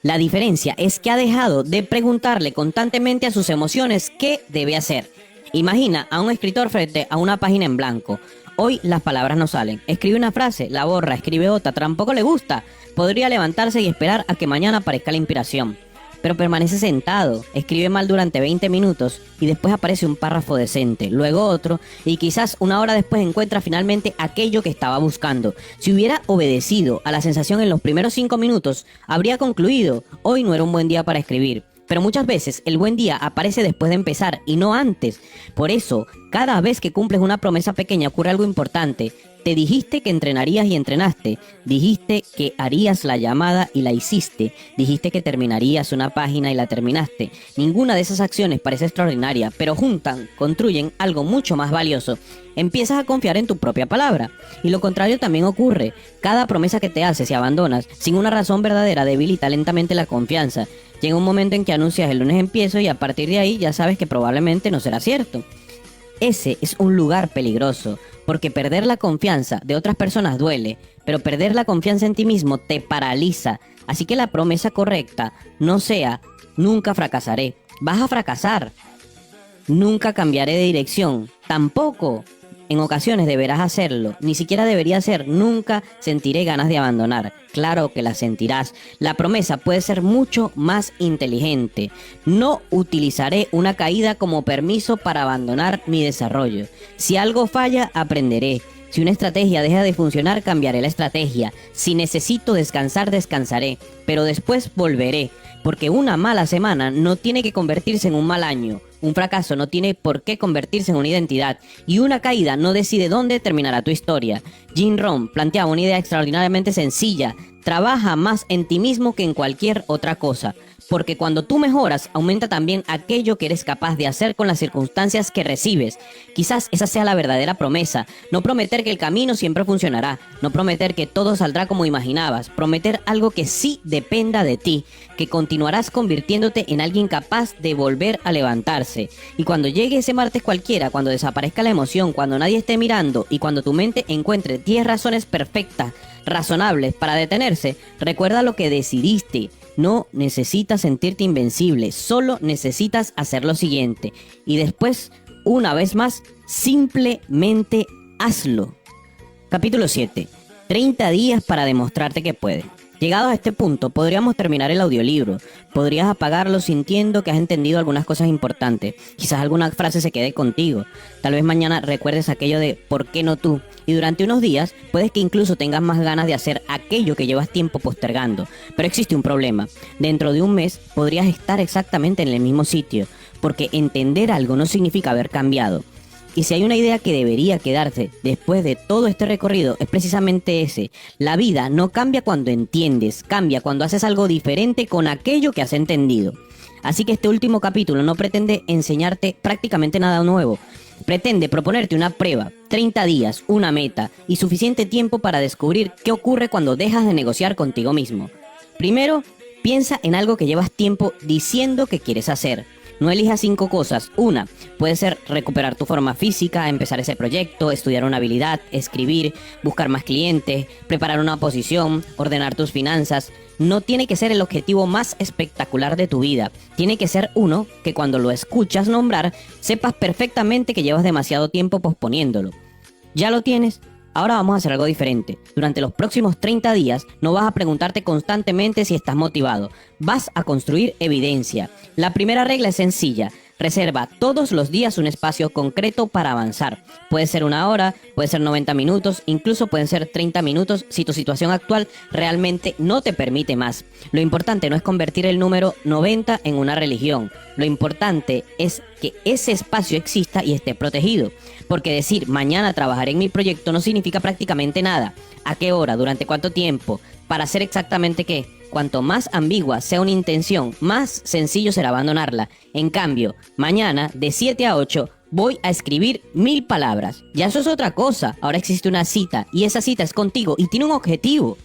La diferencia es que ha dejado de preguntarle constantemente a sus emociones qué debe hacer. Imagina a un escritor frente a una página en blanco. Hoy las palabras no salen. Escribe una frase, la borra, escribe otra, tampoco le gusta. Podría levantarse y esperar a que mañana aparezca la inspiración. Pero permanece sentado, escribe mal durante 20 minutos y después aparece un párrafo decente, luego otro, y quizás una hora después encuentra finalmente aquello que estaba buscando. Si hubiera obedecido a la sensación en los primeros 5 minutos, habría concluido: hoy no era un buen día para escribir. Pero muchas veces el buen día aparece después de empezar y no antes. Por eso, cada vez que cumples una promesa pequeña ocurre algo importante. Te dijiste que entrenarías y entrenaste. Dijiste que harías la llamada y la hiciste. Dijiste que terminarías una página y la terminaste. Ninguna de esas acciones parece extraordinaria, pero juntan, construyen algo mucho más valioso. Empiezas a confiar en tu propia palabra. Y lo contrario también ocurre. Cada promesa que te haces y abandonas sin una razón verdadera debilita lentamente la confianza. Llega un momento en que anuncias: el lunes empiezo, y a partir de ahí ya sabes que probablemente no será cierto. Ese es un lugar peligroso, porque perder la confianza de otras personas duele, pero perder la confianza en ti mismo te paraliza. Así que la promesa correcta no sea: nunca fracasaré. Vas a fracasar. Nunca cambiaré de dirección. Tampoco. En ocasiones deberás hacerlo, ni siquiera debería ser, nunca sentiré ganas de abandonar. Claro que la sentirás. La promesa puede ser mucho más inteligente. No utilizaré una caída como permiso para abandonar mi desarrollo. Si algo falla, aprenderé. Si una estrategia deja de funcionar, cambiaré la estrategia. Si necesito descansar, descansaré. Pero después volveré. Porque una mala semana no tiene que convertirse en un mal año. Un fracaso no tiene por qué convertirse en una identidad. Y una caída no decide dónde terminará tu historia. Jim Rohn planteaba una idea extraordinariamente sencilla. Trabaja más en ti mismo que en cualquier otra cosa. Porque cuando tú mejoras, aumenta también aquello que eres capaz de hacer con las circunstancias que recibes. Quizás esa sea la verdadera promesa. No prometer que el camino siempre funcionará. No prometer que todo saldrá como imaginabas. Prometer algo que sí dependa de ti. Que continuarás convirtiéndote en alguien capaz de volver a levantarse. Y cuando llegue ese martes cualquiera, cuando desaparezca la emoción, cuando nadie esté mirando y cuando tu mente encuentre 10 razones perfectas, razonables para detenerse, recuerda lo que decidiste. No necesitas sentirte invencible, solo necesitas hacer lo siguiente. Y después, una vez más, simplemente hazlo. Capítulo 7. 30 días para demostrarte que puedes. Llegados a este punto, podríamos terminar el audiolibro. Podrías apagarlo sintiendo que has entendido algunas cosas importantes. Quizás alguna frase se quede contigo. Tal vez mañana recuerdes aquello de ¿por qué no tú? Y durante unos días, puedes que incluso tengas más ganas de hacer aquello que llevas tiempo postergando. Pero existe un problema. Dentro de un mes, podrías estar exactamente en el mismo sitio. Porque entender algo no significa haber cambiado. Y si hay una idea que debería quedarse después de todo este recorrido, es precisamente ese. La vida no cambia cuando entiendes, cambia cuando haces algo diferente con aquello que has entendido. Así que este último capítulo no pretende enseñarte prácticamente nada nuevo. Pretende proponerte una prueba, 30 días, una meta y suficiente tiempo para descubrir qué ocurre cuando dejas de negociar contigo mismo. Primero, piensa en algo que llevas tiempo diciendo que quieres hacer. No elijas 5 cosas. Una, puede ser recuperar tu forma física, empezar ese proyecto, estudiar una habilidad, escribir, buscar más clientes, preparar una posición, ordenar tus finanzas. No tiene que ser el objetivo más espectacular de tu vida. Tiene que ser uno que cuando lo escuchas nombrar, sepas perfectamente que llevas demasiado tiempo posponiéndolo. ¿Ya lo tienes? Ahora vamos a hacer algo diferente. Durante los próximos 30 días no vas a preguntarte constantemente si estás motivado. Vas a construir evidencia. La primera regla es sencilla. Reserva todos los días un espacio concreto para avanzar. Puede ser 1 hora, puede ser 90 minutos, incluso pueden ser 30 minutos si tu situación actual realmente no te permite más. Lo importante no es convertir el número 90 en una religión. Lo importante es que ese espacio exista y esté protegido. Porque decir mañana trabajaré en mi proyecto no significa prácticamente nada. ¿A qué hora? ¿Durante cuánto tiempo? ¿Para hacer exactamente qué? Cuanto más ambigua sea una intención, más sencillo será abandonarla. En cambio, mañana de 7 a 8 voy a escribir 1000 palabras. Ya eso es otra cosa. Ahora existe una cita y esa cita es contigo y tiene un objetivo.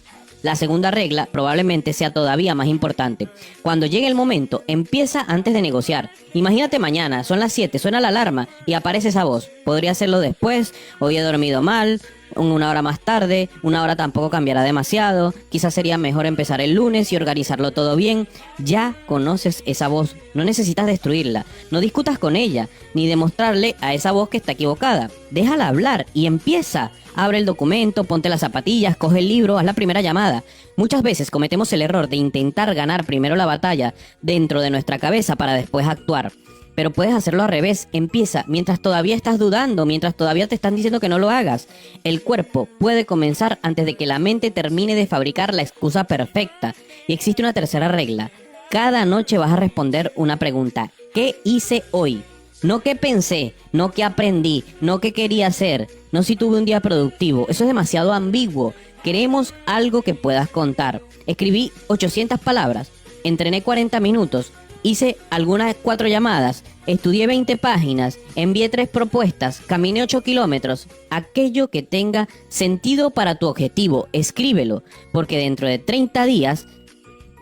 La segunda regla probablemente sea todavía más importante. Cuando llegue el momento, empieza antes de negociar. Imagínate mañana, son las 7, suena la alarma y aparece esa voz. Podría hacerlo después, hoy he dormido mal, 1 hora más tarde, 1 hora tampoco cambiará demasiado, quizás sería mejor empezar el lunes y organizarlo todo bien. Ya conoces esa voz, no necesitas destruirla, no discutas con ella, ni demostrarle a esa voz que está equivocada. Déjala hablar y empieza. Abre el documento, ponte las zapatillas, coge el libro, haz la primera llamada. Muchas veces cometemos el error de intentar ganar primero la batalla dentro de nuestra cabeza para después actuar. Pero puedes hacerlo al revés. Empieza mientras todavía estás dudando, mientras todavía te están diciendo que no lo hagas. El cuerpo puede comenzar antes de que la mente termine de fabricar la excusa perfecta. Y existe una tercera regla. Cada noche vas a responder una pregunta. ¿Qué hice hoy? No qué pensé, no qué aprendí, no qué quería hacer, no si tuve un día productivo. Eso es demasiado ambiguo. Queremos algo que puedas contar. Escribí 800 palabras, entrené 40 minutos, hice algunas 4 llamadas, estudié 20 páginas, envié 3 propuestas, caminé 8 kilómetros. Aquello que tenga sentido para tu objetivo, escríbelo, porque dentro de 30 días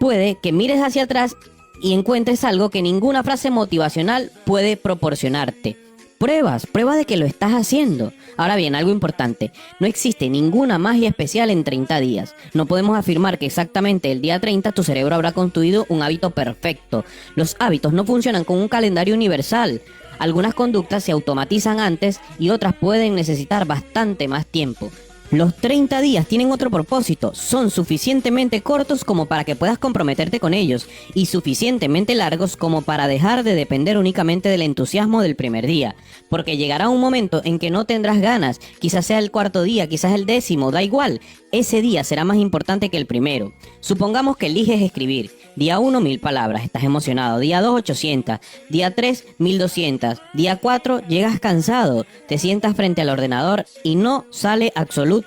puede que mires hacia atrás y encuentres algo que ninguna frase motivacional puede proporcionarte. Prueba de que lo estás haciendo. Ahora bien, algo importante, no existe ninguna magia especial en 30 días. No podemos afirmar que exactamente el día 30 tu cerebro habrá construido un hábito perfecto. Los hábitos no funcionan con un calendario universal. Algunas conductas se automatizan antes y otras pueden necesitar bastante más tiempo. Los 30 días tienen otro propósito, son suficientemente cortos como para que puedas comprometerte con ellos y suficientemente largos como para dejar de depender únicamente del entusiasmo del primer día, porque llegará un momento en que no tendrás ganas, quizás sea el cuarto día, quizás el 10º, da igual, ese día será más importante que el primero. Supongamos que eliges escribir, día 1 1000 palabras, estás emocionado, día 2 800, día 3 1200, día 4 llegas cansado, te sientas frente al ordenador y no sale absolutamente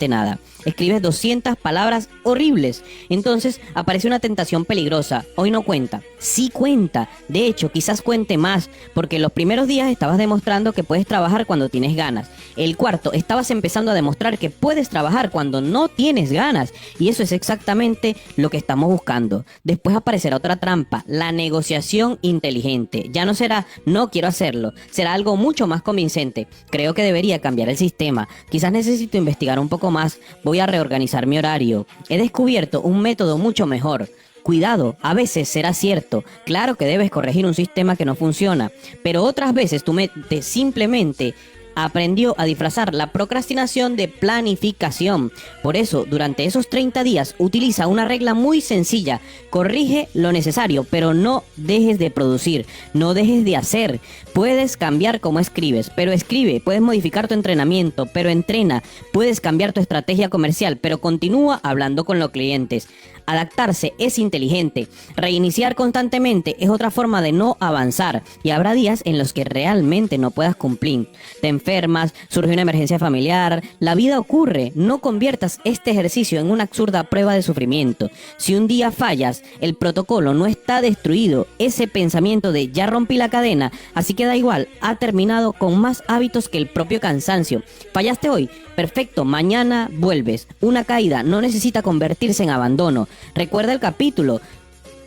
nada. Escribes 200 palabras horribles. Entonces aparece una tentación peligrosa. Hoy no cuenta. Sí cuenta. De hecho, quizás cuente más, porque los primeros días estabas demostrando que puedes trabajar cuando tienes ganas. El cuarto, estabas empezando a demostrar que puedes trabajar cuando no tienes ganas. Y eso es exactamente lo que estamos buscando. Después aparecerá otra trampa, la negociación inteligente. Ya no será no quiero hacerlo. Será algo mucho más convincente. Creo que debería cambiar el sistema. Quizás necesito investigar un poco más. Voy a reorganizar mi horario. He descubierto un método mucho mejor. Cuidado, a veces será cierto. Claro que debes corregir un sistema que no funciona, pero otras veces tu mente simplemente aprendió a disfrazar la procrastinación de planificación. Por eso, durante esos 30 días, utiliza una regla muy sencilla. Corrige lo necesario, pero no dejes de producir, no dejes de hacer. Puedes cambiar cómo escribes, pero escribe. Puedes modificar tu entrenamiento, pero entrena. Puedes cambiar tu estrategia comercial, pero continúa hablando con los clientes. Adaptarse es inteligente. Reiniciar constantemente es otra forma de no avanzar. Y habrá días en los que realmente no puedas cumplir. Te enfermas, surge una emergencia familiar. La vida ocurre. No conviertas este ejercicio en una absurda prueba de sufrimiento. Si un día fallas, el protocolo no está destruido. Ese pensamiento de ya rompí la cadena, así que da igual, ha terminado con más hábitos que el propio cansancio. Fallaste hoy, perfecto, mañana vuelves. Una caída no necesita convertirse en abandono. Recuerda el capítulo.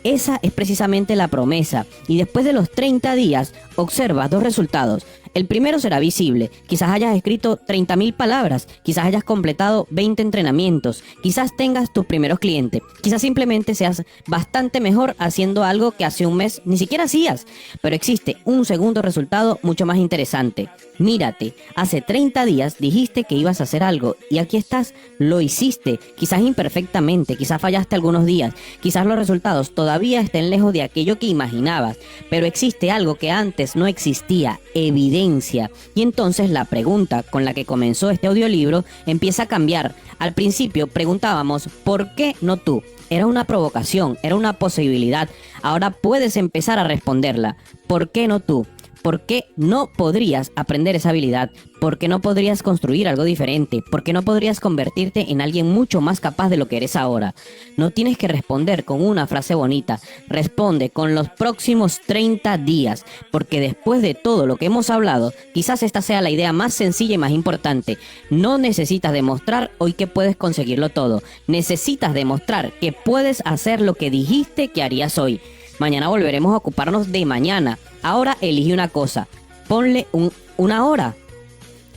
Esa es precisamente la promesa. Y después de los 30 días, observa dos resultados. El primero será visible. Quizás hayas escrito 30.000 palabras. Quizás hayas completado 20 entrenamientos. Quizás tengas tus primeros clientes. Quizás simplemente seas bastante mejor haciendo algo que hace un mes ni siquiera hacías. Pero existe un segundo resultado mucho más interesante. Mírate, hace 30 días dijiste que ibas a hacer algo y aquí estás, lo hiciste, quizás imperfectamente, quizás fallaste algunos días, quizás los resultados todavía estén lejos de aquello que imaginabas, pero existe algo que antes no existía, evidencia. Y entonces la pregunta con la que comenzó este audiolibro empieza a cambiar. Al principio preguntábamos, ¿por qué no tú? Era una provocación, era una posibilidad. Ahora puedes empezar a responderla. ¿Por qué no tú? ¿Por qué no podrías aprender esa habilidad? ¿Por qué no podrías construir algo diferente? ¿Por qué no podrías convertirte en alguien mucho más capaz de lo que eres ahora? No tienes que responder con una frase bonita. Responde con los próximos 30 días. Porque después de todo lo que hemos hablado, quizás esta sea la idea más sencilla y más importante. No necesitas demostrar hoy que puedes conseguirlo todo. Necesitas demostrar que puedes hacer lo que dijiste que harías hoy. Mañana volveremos a ocuparnos de mañana. Ahora elige una cosa. Ponle una hora.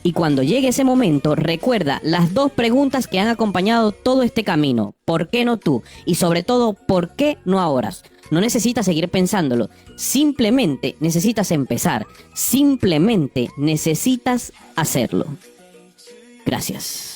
Y cuando llegue ese momento, recuerda las dos preguntas que han acompañado todo este camino. ¿Por qué no tú? Y sobre todo, ¿por qué no ahora? No necesitas seguir pensándolo. Simplemente necesitas empezar. Simplemente necesitas hacerlo. Gracias.